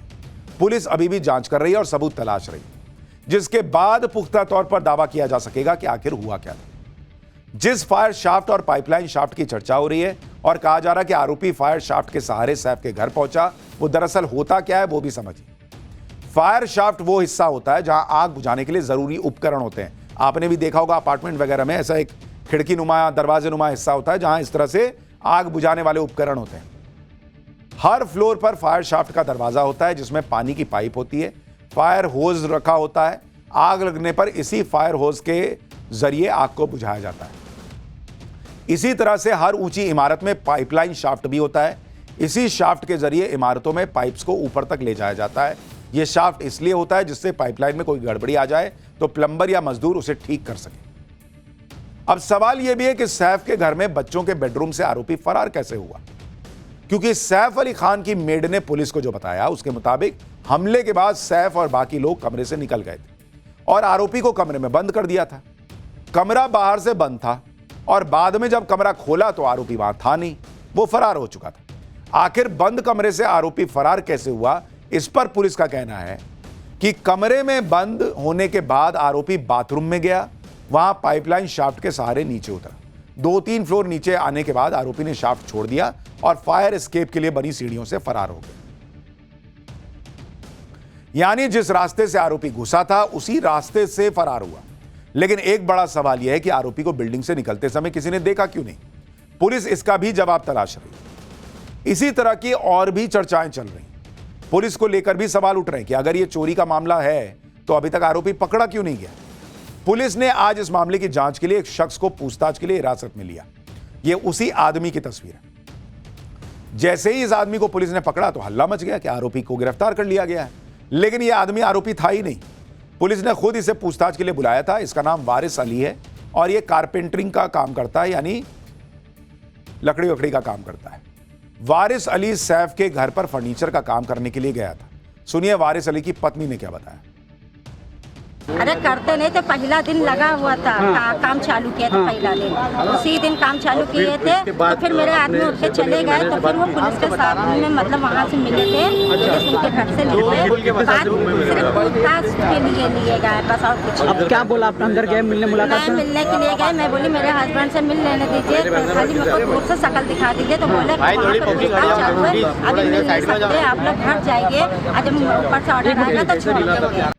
पुलिस अभी भी जांच कर रही है और सबूत तलाश रही है, जिसके बाद पुख्ता तौर पर दावा किया जा सकेगा कि आखिर हुआ क्या था। जिस फायर शाफ्ट और पाइपलाइन शाफ्ट की चर्चा हो रही है और कहा जा रहा है कि आरोपी फायर शाफ्ट के सहारे सैफ के घर पहुंचा, वो दरअसल होता क्या है वो भी समझिए। फायर शाफ्ट वो हिस्सा होता है जहां आग बुझाने के लिए जरूरी उपकरण होते हैं। आपने भी देखा होगा अपार्टमेंट वगैरह में ऐसा एक खिड़की नुमा दरवाजे नुमा हिस्सा होता है जहां इस तरह से आग बुझाने वाले उपकरण होते हैं। हर फ्लोर पर फायर शाफ्ट का दरवाजा होता है जिसमें पानी की पाइप होती है। फायर होज रखा होता है। आग लगने पर इसी फायर होज के जरिए आग को बुझाया जाता है। इसी तरह से हर ऊंची इमारत में पाइपलाइन शाफ्ट भी होता है। इसी शाफ्ट के जरिए इमारतों में पाइप्स को ऊपर तक ले जाया जाता है। यह शाफ्ट इसलिए होता है जिससे पाइपलाइन में कोई गड़बड़ी आ जाए तो प्लम्बर या मजदूर उसे ठीक कर सके। अब सवाल यह भी है कि सैफ के घर में बच्चों के बेडरूम से आरोपी फरार कैसे हुआ, क्योंकि सैफ अली खान की मेड ने पुलिस को जो बताया उसके मुताबिक हमले के बाद सैफ और बाकी लोग कमरे से निकल गए थे और आरोपी को कमरे में बंद कर दिया था। कमरा बाहर से बंद था और बाद में जब कमरा खोला तो आरोपी वहां था नहीं, वो फरार हो चुका था। आखिर बंद कमरे से आरोपी फरार कैसे हुआ, इस पर पुलिस का कहना है कि कमरे में बंद होने के बाद आरोपी बाथरूम में गया, वहां पाइपलाइन शाफ्ट के सहारे नीचे उतरा। 2-3 फ्लोर नीचे आने के बाद आरोपी ने शाफ्ट छोड़ दिया और फायर एस्केप के लिए बनी सीढ़ियों से फरार हो गया। यानी जिस रास्ते से आरोपी घुसा था उसी रास्ते से फरार हुआ। लेकिन एक बड़ा सवाल यह है कि आरोपी को बिल्डिंग से निकलते समय किसी ने देखा क्यों नहीं? पुलिस इसका भी जवाब तलाश रही है। इसी तरह की और भी चर्चाएं चल रही। पुलिस को लेकर भी सवाल उठ रहे हैं कि अगर यह चोरी का मामला है तो अभी तक आरोपी पकड़ा क्यों नहीं गया? पुलिस ने आज इस मामले की जांच के लिए एक शख्स को पूछताछ के लिए हिरासत में लिया। यह उसी आदमी की तस्वीर है। जैसे ही इस आदमी को पुलिस ने पकड़ा तो हल्ला मच गया कि आरोपी को गिरफ्तार कर लिया गया है, लेकिन यह आदमी आरोपी था ही नहीं। पुलिस ने खुद इसे पूछताछ के लिए बुलाया था। इसका नाम वारिस अली है और यह कारपेंटरिंग का काम करता है, यानी लकड़ी वकड़ी का काम करता है। वारिस अली सैफ के घर पर फर्नीचर का काम करने के लिए गया था। सुनिए वारिस अली की पत्नी ने क्या बताया। अरे करते नहीं थे, पहला दिन लगा हुआ था। काम चालू किया था पहला दिन, उसी दिन काम चालू किए थे। तो फिर मेरे आदमी उठ के चले गए, तो फिर वो पुलिस के साथ में मतलब वहाँ से मिले थे, पुलिस उनके घर से मिले। बात सिर्फ पूछताछ के लिए लिए गए बस, और कुछ नहीं। अब क्या बोला आपने? अंदर गए मिलने मुलाकात मैं मिलने के लिए गए, मैं बोली मेरे हस्बैंड से मिल लेने दीजिए, खाली मेरे को दूर से शक्ल दिखा दीजिए। तो बोले अभी मिल नहीं सकते, आप लोग घर जाइए, आज ऊपर से ऑर्डर आएगा तो छोड़ देंगे।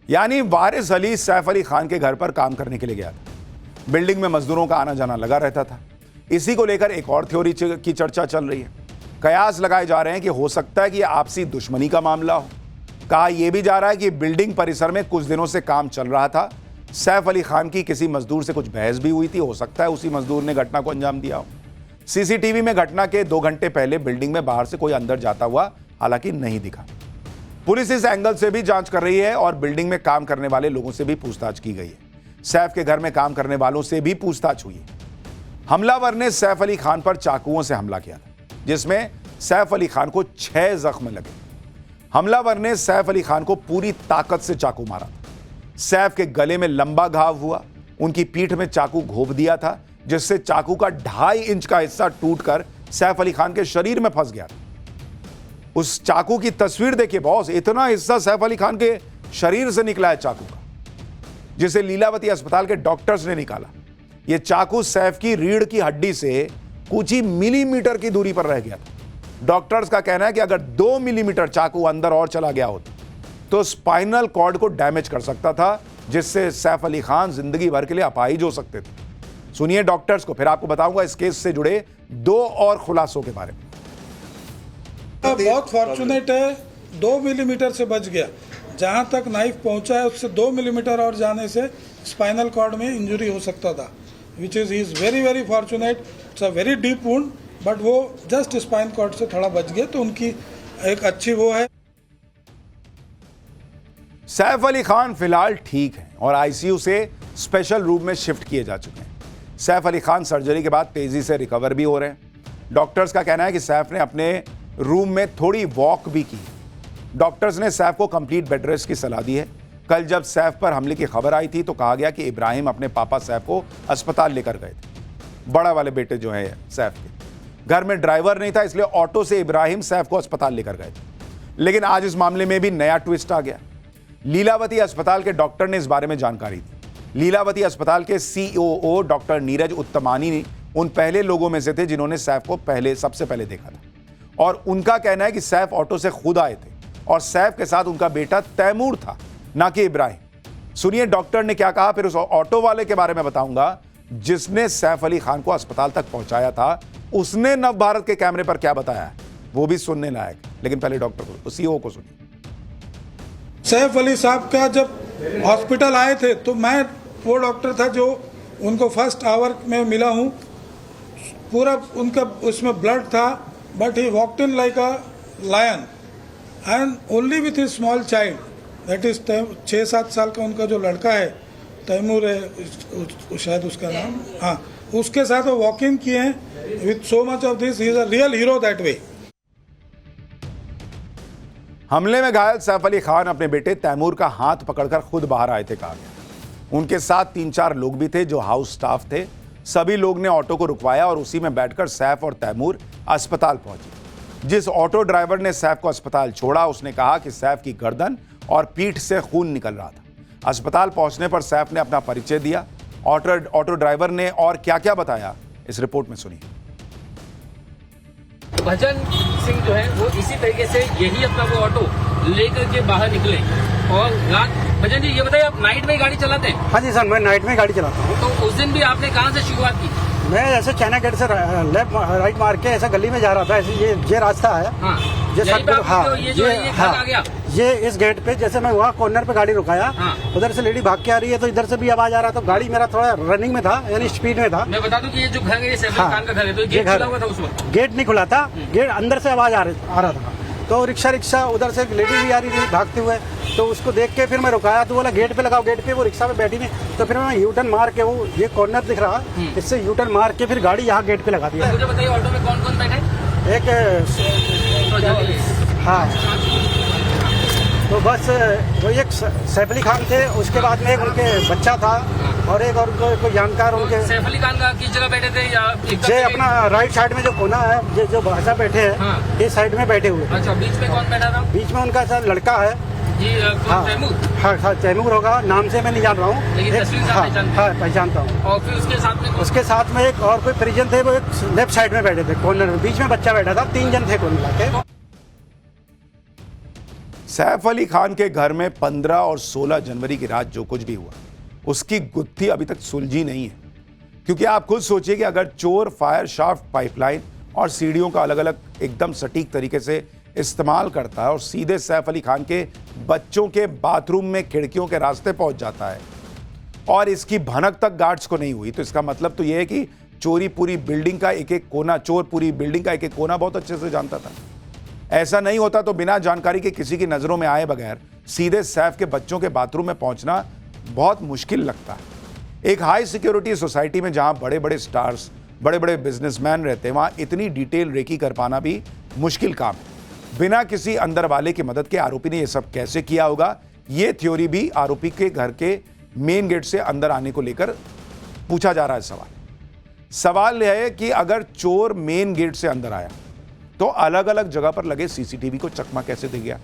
यानी वारिस अली सैफ अली खान के घर पर काम करने के लिए गया था। बिल्डिंग में मजदूरों का आना जाना लगा रहता था। इसी को लेकर एक और थ्योरी की चर्चा चल रही है। कयास लगाए जा रहे हैं कि हो सकता है कि यह आपसी दुश्मनी का मामला हो। कहा यह भी जा रहा है कि बिल्डिंग परिसर में कुछ दिनों से काम चल रहा था। सैफ अली खान की किसी मजदूर से कुछ बहस भी हुई थी। हो सकता है उसी मजदूर ने घटना को अंजाम दिया हो। सीसीटीवी में घटना के 2 घंटे पहले बिल्डिंग में बाहर से कोई अंदर जाता हुआ हालांकि नहीं दिखा। पुलिस इस एंगल से भी जांच कर रही है और बिल्डिंग में काम करने वाले लोगों से भी पूछताछ की गई है। सैफ के घर में काम करने वालों से भी पूछताछ हुई है। हमलावर ने सैफ अली खान पर चाकुओं से हमला किया था, जिसमें सैफ अली खान को 6 जख्म लगे। हमलावर ने सैफ अली खान को पूरी ताकत से चाकू मारा था। सैफ के गले में लंबा घाव हुआ। उनकी पीठ में चाकू घोंप दिया था, जिससे चाकू का 2.5 इंच का हिस्सा टूटकर सैफ अली खान के शरीर में फंस गया था। उस चाकू की तस्वीर देखिए बॉस, इतना हिस्सा सैफ अली खान के शरीर से निकला है चाकू का, जिसे लीलावती अस्पताल के डॉक्टर्स ने निकाला। यह चाकू सैफ की रीढ़ की हड्डी से कुछ ही मिलीमीटर की दूरी पर रह गया था। डॉक्टर्स का कहना है कि अगर 2 मिलीमीटर चाकू अंदर और चला गया होता तो स्पाइनल कॉर्ड को डैमेज कर सकता था, जिससे सैफ अली खान जिंदगी भर के लिए अपाहिज हो सकते थे। सुनिए डॉक्टर्स को, फिर आपको बताऊंगा इस केस से जुड़े 2 और खुलासों के बारे में। बहुत फॉर्चुनेट है, 2 मिलीमीटर से बच गया। जहां तक नाइफ पहुंचा है उससे 2 मिलीमीटर और जाने से स्पाइनल कॉर्ड में इंजरी हो सकता था, which is very fortunate. It's a very deep wound, but वो जस्ट स्पाइन कॉर्ड से थोड़ा बच गया, तो उनकी एक अच्छी वो है। सैफ अली खान फिलहाल ठीक हैं और आईसीयू से स्पेशल रूम में शिफ्ट किए जा चुके हैं। सैफ अली खान सर्जरी के बाद तेजी से रिकवर भी हो रहे हैं। डॉक्टर्स का कहना है कि सैफ ने अपने रूम में थोड़ी वॉक भी की। डॉक्टर्स ने सैफ को कंप्लीट बेड रेस्ट की सलाह दी है। कल जब सैफ पर हमले की खबर आई थी तो कहा गया कि इब्राहिम अपने पापा सैफ को अस्पताल लेकर गए थे। बड़ा वाले बेटे जो है सैफ के घर में ड्राइवर नहीं था, इसलिए ऑटो से इब्राहिम सैफ को अस्पताल लेकर गए थे। लेकिन आज इस मामले में भी नया ट्विस्ट आ गया। लीलावती अस्पताल के डॉक्टर ने इस बारे में जानकारी दी। लीलावती अस्पताल के सीओओ डॉक्टर नीरज उत्तमानी उन पहले लोगों में से थे जिन्होंने सैफ को सबसे पहले देखा था, और उनका कहना है कि सैफ ऑटो से खुद आए थे और सैफ के साथ उनका बेटा तैमूर था, ना कि इब्राहिम। सुनिए डॉक्टर ने क्या कहा, फिर उस ऑटो वाले के बारे में बताऊंगा जिसने सैफ अली खान को अस्पताल तक पहुंचाया था। उसने नव भारत के कैमरे पर क्या बताया है वो भी सुनने लायक। लेकिन पहले डॉक्टर को, सीओ को सुनिए। सैफ अली साहब का जब हॉस्पिटल आए थे तो मैं वो डॉक्टर था जो उनको फर्स्ट आवर में मिला हूँ। पूरा उनका उसमें ब्लड था, but he walked in like a lion and only with his small child, that is 6-7 साल का उनका जो लड़का है, तैमूर है शायद उसका नाम, हाँ, उसके साथ वो वॉक इन किए हैं with so much of this. He is a real hero that way. हमले में घायल सैफ अली खान अपने बेटे तैमूर का हाथ पकड़कर खुद बाहर आए थे, कहा गया। उनके साथ 3-4 लोग भी थे जो हाउस स्टाफ थे। सभी लोग ने ऑटो को रुकवाया और उसी में बैठकर सैफ और तैमूर अस्पताल पहुंचे। जिस ऑटो ड्राइवर ने सैफ को अस्पताल छोड़ा उसने कहा कि सैफ की गर्दन और पीठ से खून निकल रहा था। अस्पताल पहुंचने पर सैफ ने अपना परिचय दिया। ऑटो ड्राइवर ने और क्या क्या बताया इस रिपोर्ट में सुनिए। भजन सिंह जो है वो इसी तरीके से यही अपना वो ऑटो लेकर के बाहर निकले और रात। भजन जी ये बताइए, आप नाइट में गाड़ी चलाते हैं? हाँ जी सर, मैं नाइट में गाड़ी चलाता हूँ। तो उस दिन भी आपने कहाँ से शुरुआत की? मैं ऐसे चाइना गेट से लेफ्ट राइट मार के ऐसा गली में जा रहा था। ऐसे ये रास्ता है। हाँ, ये यहीं पे हाँ, हाँ, आ गया। ये इस गेट पे जैसे मैं वहाँ कॉर्नर पे गाड़ी रुकाया, हाँ। उधर से लेडी भाग के आ रही है तो इधर से भी आवाज आ रहा था। गाड़ी मेरा थोड़ा रनिंग में था, यानी स्पीड में था। मैं बता दूं कि ये जो घर है ये सैफ अली खान का घर है, तो गेट खुला हुआ था उस वक्त? गेट नहीं खुला था, गेट अंदर से आवाज आ रहा था। तो रिक्शा उधर से एक लेडी भी आ रही थी भागते हुए, तो उसको देख के फिर मैं रुकाया तो बोला गेट पे लगाओ। गेट पे वो रिक्शा पे बैठी थी, तो फिर मैं यूटर्न मार के, वो ये कॉर्नर दिख रहा, इससे यूटर्न मार के फिर गाड़ी यहाँ गेट पे लगा दिया। मुझे बताइए ऑटो में कौन कौन बैठे? एक हाँ, तो बस वो एक सैफ अली खान थे, उसके बाद में एक उनके बच्चा था और एक और कोई जानकार उनके। सैफ अली खान का किस जगह बैठे थे? या ये अपना राइट साइड में जो कोना है, जो भाषा बैठे हैं, हाँ। इस साइड में बैठे हुए। अच्छा, बीच में कौन बैठा था? बीच में उनका सर लड़का है जी, तैमूर। हाँ, तैमूर होगा, नाम से मैं नहीं जान रहा हूँ, लेकिन तस्वीर से आप पहचानता हूँ। और फिर उसके साथ में एक और कोई परिजन थे, वो एक लेफ्ट साइड में बैठे थे कॉर्नर में। बीच में बच्चा बैठा था। 3 जन थे कुल मिला के। सैफ अली खान के घर में 15 और 16 जनवरी की रात जो कुछ भी हुआ उसकी गुत्थी अभी तक सुलझी नहीं है। क्योंकि आप खुद सोचिए कि अगर चोर फायर शाफ्ट, पाइपलाइन और सीढ़ियों का अलग अलग एकदम सटीक तरीके से इस्तेमाल करता है और सीधे सैफ अली खान के बच्चों के बाथरूम में खिड़कियों के रास्ते पहुंच जाता है और इसकी भनक तक गार्ड्स को नहीं हुई, तो इसका मतलब तो यह है कि चोरी पूरी बिल्डिंग का एक एक कोना, चोर पूरी बिल्डिंग का एक एक कोना बहुत अच्छे से जानता था। ऐसा नहीं होता तो बिना जानकारी के किसी की नजरों में आए बगैर सीधे सैफ के बच्चों के बाथरूम में पहुंचना बहुत मुश्किल लगता है। एक हाई सिक्योरिटी सोसाइटी में जहां बड़े बड़े स्टार्स, बड़े बड़े बिजनेसमैन रहते हैं, वहां इतनी डिटेल रेकी कर पाना भी मुश्किल काम है। बिना किसी अंदर वाले की मदद के आरोपी ने यह सब कैसे किया होगा, यह थ्योरी भी आरोपी के घर के मेन गेट से अंदर आने को लेकर पूछा जा रहा है। सवाल यह है कि अगर चोर मेन गेट से अंदर आया तो अलग अलग जगह पर लगे सीसीटीवी को चकमा कैसे दे गया?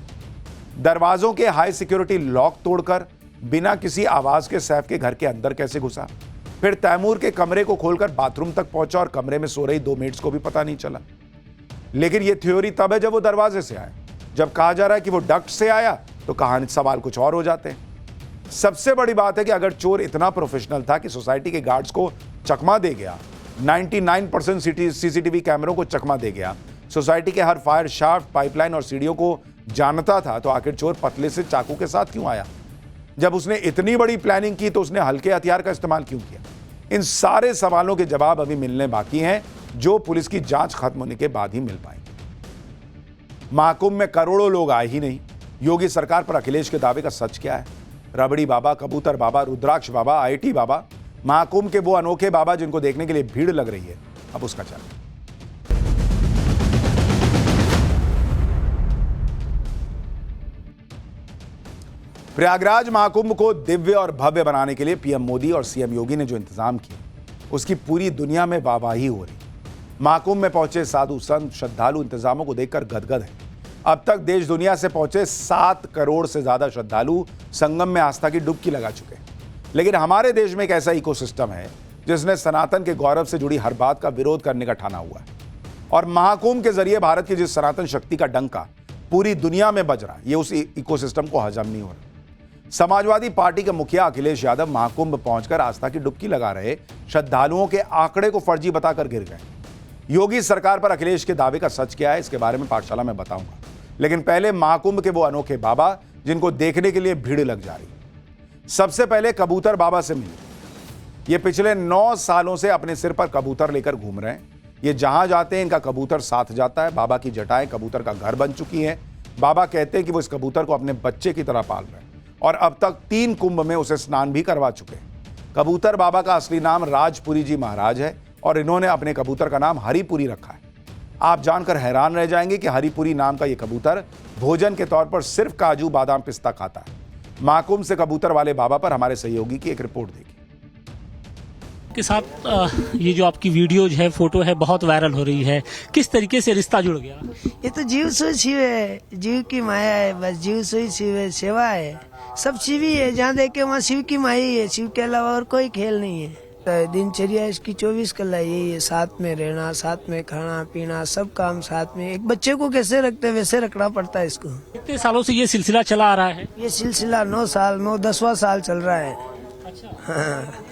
दरवाजों के हाई सिक्योरिटी लॉक तोड़कर बिना किसी आवाज के सैफ के घर के अंदर कैसे घुसा? फिर तैमूर के कमरे को खोलकर बाथरूम तक पहुंचा और कमरे में सो रही 2 मेट्स को भी पता नहीं चला। लेकिन यह थ्योरी तब है जब वो दरवाजे से आया। जब कहा जा रहा है कि वो डक्ट से आया तो कहानी सवाल कुछ और हो जाते हैं। सबसे बड़ी बात है कि अगर चोर इतना प्रोफेशनल था कि सोसाइटी के गार्ड्स को चकमा दे गया, 99% सीसीटीवी कैमरों को चकमा दे गया, सोसाइटी के हर फायर शाफ्ट, पाइपलाइन और सीढ़ियों को जानता था, तो आखिर चोर पतले से चाकू के साथ क्यों आया? जब उसने इतनी बड़ी प्लानिंग की तो उसने हल्के हथियार का इस्तेमाल क्यों किया? इन सारे सवालों के जवाब अभी मिलने बाकी हैं, जो पुलिस की जांच खत्म होने के बाद ही मिल पाएंगे। महाकुंभ में करोड़ों लोग आए ही नहीं। योगी सरकार पर अखिलेश के दावे का सच क्या है? रबड़ी बाबा, कबूतर बाबा, रुद्राक्ष बाबा, आईटी बाबा, महाकुंभ के वो अनोखे बाबा जिनको देखने के लिए भीड़ लग रही है, अब उसका चल। प्रयागराज महाकुंभ को दिव्य और भव्य बनाने के लिए पीएम मोदी और सीएम योगी ने जो इंतजाम किए, उसकी पूरी दुनिया में वाहवाही हो रही। महाकुंभ में पहुंचे साधु संत श्रद्धालु इंतजामों को देखकर गदगद हैं। अब तक देश दुनिया से पहुंचे 7 करोड़ से ज्यादा श्रद्धालु संगम में आस्था की डुबकी लगा चुके हैं। लेकिन हमारे देश में एक ऐसा इकोसिस्टम है जिसने सनातन के गौरव से जुड़ी हर बात का विरोध करने का ठाना हुआ है। और महाकुंभ के जरिए भारत की जिस सनातन शक्ति का डंका पूरी दुनिया में बज रहा है, ये उस इकोसिस्टम को हजम नहीं हो रहा। समाजवादी पार्टी के मुखिया अखिलेश यादव महाकुंभ पहुंचकर आस्था की डुबकी लगा रहे श्रद्धालुओं के आंकड़े को फर्जी बताकर गिर गए। योगी सरकार पर अखिलेश के दावे का सच क्या है, इसके बारे में पाठशाला में बताऊंगा। लेकिन पहले महाकुंभ के वो अनोखे बाबा जिनको देखने के लिए भीड़ लग जा रही। सबसे पहले कबूतर बाबा से मिले। ये पिछले 9 सालों से अपने सिर पर कबूतर लेकर घूम रहे हैं। ये जहां जाते हैं इनका कबूतर साथ जाता है। बाबा की जटाएं कबूतर का घर बन चुकी हैं। बाबा कहते हैं कि वो इस कबूतर को अपने बच्चे की तरह पाल रहे हैं और अब तक 3 कुंभ में उसे स्नान भी करवा चुके हैं। कबूतर बाबा का असली नाम राजपुरी जी महाराज है और इन्होंने अपने कबूतर का नाम हरिपुरी रखा है। आप जानकर हैरान रह जाएंगे कि हरिपुरी नाम का ये कबूतर भोजन के तौर पर सिर्फ काजू, बादाम, पिस्ता खाता है। महाकुंभ से कबूतर वाले बाबा पर हमारे सहयोगी की एक रिपोर्ट देखिए। के साथ ये जो आपकी वीडियोज है, फोटो है, बहुत वायरल हो रही है, किस तरीके से रिश्ता जुड़ गया? ये तो जीव सो शिव है, जीव की माया है, बस जीव सो ही शिव है, सेवा है, सब शिव ही है। जहाँ देखे वहाँ शिव की माया ही है, शिव के अलावा और कोई खेल नहीं है। तो दिनचर्या इसकी 24 कला यही है, साथ में रहना, साथ में खाना पीना, सब काम साथ में। एक बच्चे को कैसे रखते वैसे रखना पड़ता है इसको। कितने सालों से ये सिलसिला चला आ रहा है? ये सिलसिला 9 साल 9-10वां साल चल रहा है। अच्छा। हाँ।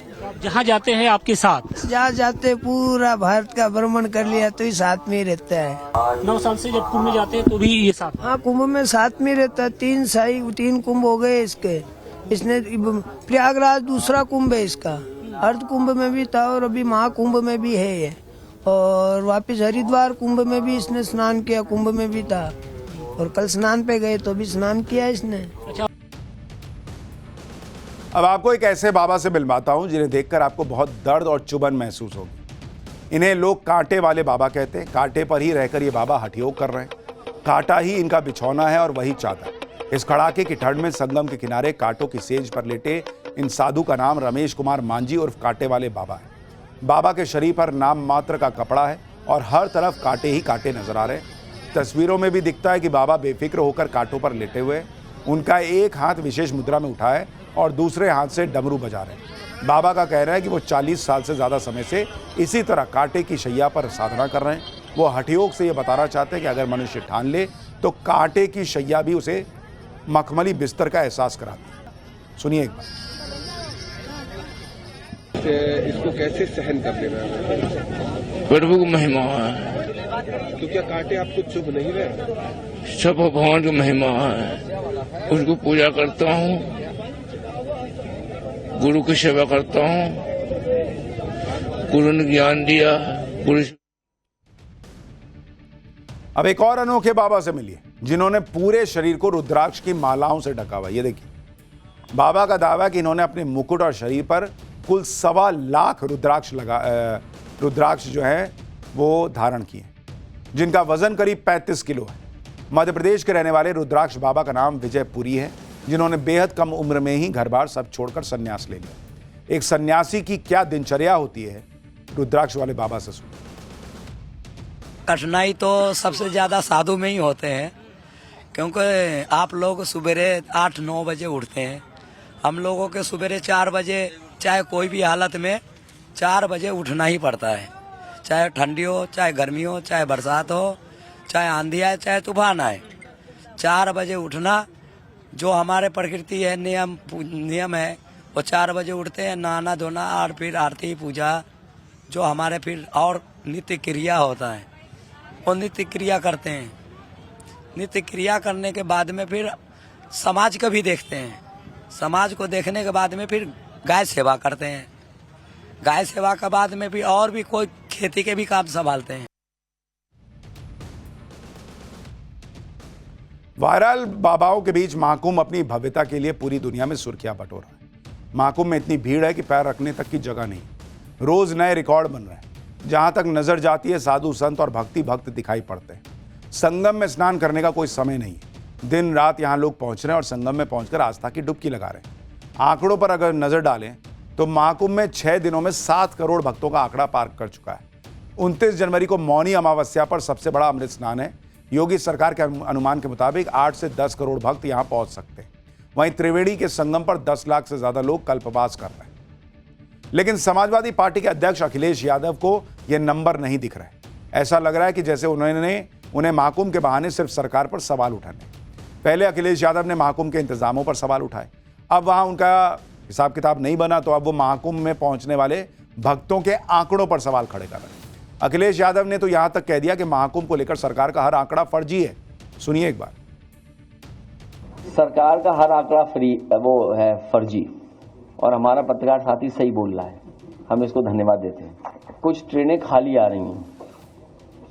जहाँ जाते हैं आपके साथ? जहाँ जाते पूरा भारत का भ्रमण कर लिया तो ही साथ में ही रहता है। 9 साल से जब कुंभ में जाते हैं तो भी ये साथ? हाँ, कुंभ में साथ में रहता है। 3 कुंभ हो गए इसके। इसने प्रयागराज दूसरा कुंभ है इसका। अर्ध कुंभ में भी था और अभी महाकुंभ में भी है ये। और वापस हरिद्वार कुंभ में भी इसने स्नान किया, कुंभ में भी था। और कल स्नान पे गए तो भी स्नान किया इसने। अच्छा। अब आपको एक ऐसे बाबा से मिलवाता हूं जिन्हें देखकर आपको बहुत दर्द और चुभन महसूस होगी। इन्हें लोग कांटे वाले बाबा कहते हैं। कांटे पर ही रहकर ये बाबा हठयोग कर रहे हैं। कांटा ही इनका बिछौना है और वही चादर। इस कड़ाके की ठंड में संगम के किनारे कांटों की सेज पर लेटे इन साधु का नाम रमेश कुमार मांझी उर्फ कांटे वाले बाबा है। बाबा के शरीर पर नाम मात्र का कपड़ा है और हर तरफ कांटे ही कांटे नजर आ रहे हैं। तस्वीरों में भी दिखता है कि बाबा बेफिक्र होकर कांटों पर लेटे हुए। उनका एक हाथ विशेष मुद्रा में उठा है और दूसरे हाथ से डमरू बजा रहे हैं। बाबा का कहना है कि वो 40 साल से ज़्यादा समय से इसी तरह कांटे की शैया पर साधना कर रहे हैं। वो हठयोग से ये बताना चाहते हैं कि अगर मनुष्य ठान ले तो कांटे की शैया भी उसे मखमली बिस्तर का एहसास कराती है। सुनिए एक बार। इसको कैसे सहन कर लेना? प्रभु की महिमा है। तो क्या कांटे आपको चुभ नहीं रहे? सब भगवान की महिमा है। उसको पूजा करता हूँ, गुरु की सेवा करता हूँ। गुरु ने ज्ञान दिया। गुरु अब एक और अनोखे बाबा से मिलिए जिन्होंने पूरे शरीर को रुद्राक्ष की मालाओं से ढका हुआ। ये देखिए, बाबा का दावा है कि इन्होंने अपने मुकुट और शरीर पर कुल 1.25 लाख रुद्राक्ष जो है वो धारण किए, जिनका वजन करीब 35 किलो है। मध्य प्रदेश के रहने वाले रुद्राक्ष बाबा का नाम विजय पुरी है, जिन्होंने बेहद कम उम्र में ही घर बार सब छोड़कर संन्यास ले लिया। एक सन्यासी की क्या दिनचर्या होती है, रुद्राक्ष वाले बाबा से सुनो। कठिनाई तो सबसे ज़्यादा साधु में ही होते हैं, क्योंकि आप लोग सुबेरे 8-9 बजे उठते हैं। हम लोगों के सुबेरे 4 बजे, चाहे कोई भी हालत में 4 बजे उठना ही पड़ता है, चाहे ठंडी हो, चाहे गर्मी हो, चाहे बरसात हो, चाहे आंधी आए, चाहे तूफान आए। 4 बजे उठना जो हमारे प्रकृति है, नियम है, वो 4 बजे उठते हैं, नहाना धोना और फिर आरती पूजा जो हमारे फिर और नित्य क्रिया होता है वो नित्य क्रिया करते हैं। नित्य क्रिया करने के बाद में फिर समाज को भी देखते हैं। समाज को देखने के बाद में फिर गाय सेवा करते हैं। गाय सेवा के बाद में भी और भी कोई खेती के भी काम संभालते हैं। वायरल बाबाओं के बीच महाकुंभ अपनी भव्यता के लिए पूरी दुनिया में सुर्खियां बटोर रहा है। महाकुंभ में इतनी भीड़ है कि पैर रखने तक की जगह नहीं। रोज नए रिकॉर्ड बन रहे हैं। जहां तक नजर जाती है साधु संत और भक्त दिखाई पड़ते हैं। संगम में स्नान करने का कोई समय नहीं। दिन रात यहां लोग पहुंच रहे हैं और संगम में पहुंचकर आस्था की डुबकी लगा रहे हैं। आंकड़ों पर अगर नजर डालें तो महाकुंभ में 6 दिनों में 7 करोड़ भक्तों का आंकड़ा पार कर चुका है। 29 जनवरी को मौनी अमावस्या पर सबसे बड़ा अमृत स्नान है। योगी सरकार के अनुमान के मुताबिक 8 से 10 करोड़ भक्त यहां पहुंच सकते हैं। वहीं त्रिवेणी के संगम पर 10 लाख से ज्यादा लोग कल्पवास कर रहे हैं। लेकिन समाजवादी पार्टी के अध्यक्ष अखिलेश यादव को यह नंबर नहीं दिख रहा है। ऐसा लग रहा है कि जैसे उन्हें महाकुंभ के बहाने सिर्फ सरकार पर सवाल उठाने। पहले अखिलेश यादव ने महाकुंभ के इंतजामों पर सवाल उठाए, अब वहां उनका हिसाब किताब नहीं बना तो अब वो महाकुंभ में पहुंचने वाले भक्तों के आंकड़ों पर सवाल खड़े कर रहे हैं। अखिलेश यादव ने तो यहां तक कह दिया कि महाकुंभ को लेकर सरकार का हर आंकड़ा फर्जी है। सुनिए एक बार। सरकार का हर आंकड़ा वो है फर्जी और हमारा पत्रकार साथी सही बोल रहा है, हम इसको धन्यवाद देते हैं। कुछ ट्रेनें खाली आ रही हैं,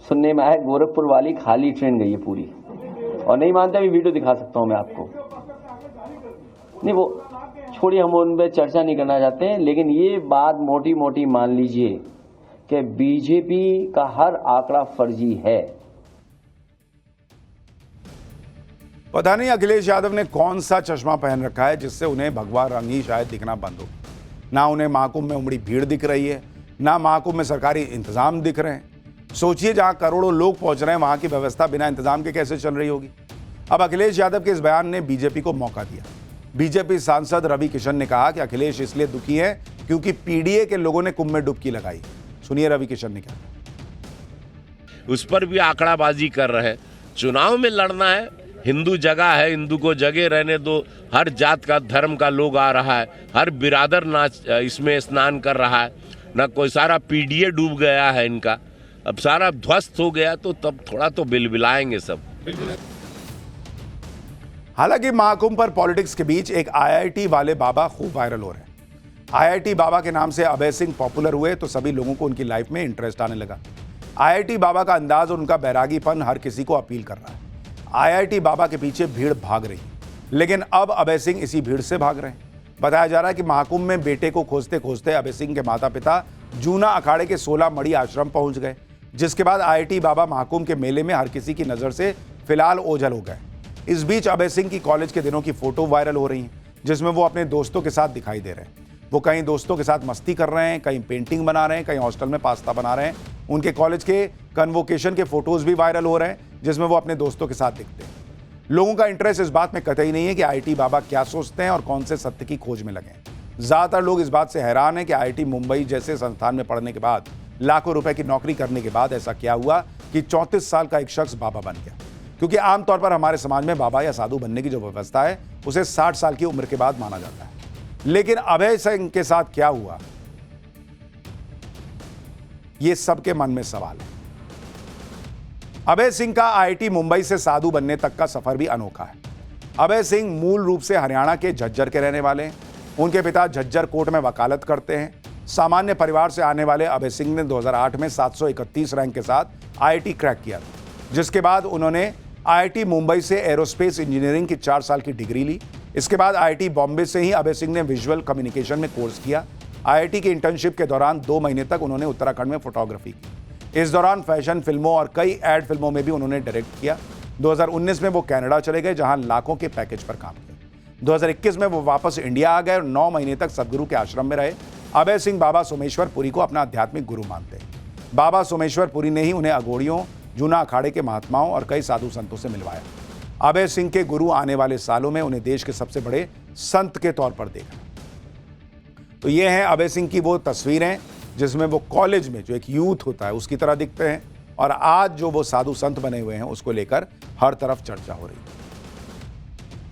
सुनने में आया गोरखपुर वाली खाली ट्रेन गई है पूरी, और नहीं मानते अभी वीडियो दिखा सकता हूं मैं आपको। नहीं वो छोड़िए, हम उन पर चर्चा नहीं करना चाहते हैं, लेकिन ये बात मोटी मोटी मान लीजिए कि बीजेपी का हर आंकड़ा फर्जी है। पता नहीं अखिलेश यादव ने कौन सा चश्मा पहन रखा है जिससे उन्हें भगवा रंग ही शायद दिखना बंद हो। ना उन्हें महाकुंभ में उमड़ी भीड़ दिख रही है, ना महाकुंभ में सरकारी इंतजाम दिख रहे हैं। सोचिए, जहां करोड़ों लोग पहुंच रहे हैं वहां की व्यवस्था बिना इंतजाम के कैसे चल रही होगी। अब अखिलेश यादव के इस बयान ने बीजेपी को मौका दिया। बीजेपी सांसद रवि किशन ने कहा कि अखिलेश इसलिए दुखी है क्योंकि पीडीए के लोगों ने कुंभ में डुबकी लगाई। सुनिए रवि किशन ने क्या कहा। उस पर भी आंकड़ाबाजी कर रहे हैं। चुनाव में लड़ना है, हिंदू जगह है, हिंदू को जगह रहने दो। हर जात का धर्म का लोग आ रहा है, हर बिरादर इसमें स्नान कर रहा है। ना कोई सारा पीडीए डूब गया है इनका, अब सारा ध्वस्त हो गया तो तब थोड़ा तो बिलबिलाएंगे सब। हालांकि महाकुंभ पर पॉलिटिक्स के बीच एक आईआईटी वाले बाबा खूब वायरल हो रहे हैं। आईआईटी बाबा के नाम से अभय सिंह पॉपुलर हुए तो सभी लोगों को उनकी लाइफ में इंटरेस्ट आने लगा। आईआईटी बाबा का अंदाज और उनका बैरागीपन हर किसी को अपील कर रहा है। आईआईटी बाबा के पीछे भीड़ भाग रही है, लेकिन अब अभय सिंह इसी भीड़ से भाग रहे हैं। बताया जा रहा है कि महाकुंभ में बेटे को खोजते खोजते अभय सिंह के माता पिता जूना अखाड़े के 16 मड़ी आश्रम पहुंच गए, जिसके बाद आईआईटी बाबा महाकुंभ के मेले में हर किसी की नजर से फिलहाल ओझल हो गए। इस बीच अभय सिंह की कॉलेज के दिनों की फोटो वायरल हो रही हैं, जिसमें वो अपने दोस्तों के साथ दिखाई दे रहे हैं। वो कहीं दोस्तों के साथ मस्ती कर रहे हैं, कहीं पेंटिंग बना रहे हैं, कहीं हॉस्टल में पास्ता बना रहे हैं। उनके कॉलेज के कन्वोकेशन के फोटोज भी वायरल हो रहे हैं, जिसमें वो अपने दोस्तों के साथ दिखते हैं। लोगों का इंटरेस्ट इस बात में कतई नहीं है कि आईआईटी बाबा क्या सोचते हैं और कौन से सत्य की खोज में लगे हैं। ज्यादातर लोग इस बात से हैरान हैं कि आईआईटी मुंबई जैसे संस्थान में पढ़ने के बाद, लाखों रुपए की नौकरी करने के बाद ऐसा क्या हुआ कि 34 साल का एक शख्स बाबा बन गया। क्योंकि आमतौर पर हमारे समाज में बाबा या साधु बनने की जो व्यवस्था है उसे 60 साल की उम्र के बाद माना जाता है। लेकिन अभय सिंह के साथ क्या हुआ, ये सबके मन में सवाल है। अभय सिंह का आईआईटी मुंबई से साधु बनने तक का सफर भी अनोखा है। अभय सिंह मूल रूप से हरियाणा के झज्जर के रहने वाले हैं। उनके पिता झज्जर कोर्ट में वकालत करते हैं। सामान्य परिवार से आने वाले अभय सिंह ने 2008 में 731 रैंक के साथ आईआईटी क्रैक किया, जिसके बाद उन्होंने आईआईटी मुंबई से एरोस्पेस इंजीनियरिंग की 4 साल की डिग्री ली। इसके बाद आईआईटी बॉम्बे से ही अभय सिंह ने विजुअल कम्युनिकेशन में कोर्स किया। आईआईटी की इंटर्नशिप के दौरान 2 महीने तक उन्होंने उत्तराखंड में फोटोग्राफी की। इस दौरान फैशन फिल्मों और कई एड फिल्मों में भी उन्होंने डायरेक्ट किया। 2019 में वो कनाडा चले गए, जहां लाखों के पैकेज पर काम किया। 2021 में वो वापस इंडिया आ गए और 9 महीने तक सदगुरु के आश्रम में रहे। अभय सिंह बाबा सोमेश्वर पुरी को अपना आध्यात्मिक गुरु मानते हैं। बाबा सोमेश्वर पुरी ने ही उन्हें अघोड़ियों जूना अखाड़े के महात्माओं और कई साधु संतों से मिलवाया। अभय सिंह के गुरु आने वाले सालों में उन्हें देश के सबसे बड़े संत के तौर पर देखा। तो ये हैं अभय सिंह की वो तस्वीरें जिसमें वो कॉलेज में जो एक यूथ होता है उसकी तरह दिखते हैं, और आज जो वो साधु संत बने हुए हैं उसको लेकर हर तरफ चर्चा हो रही है।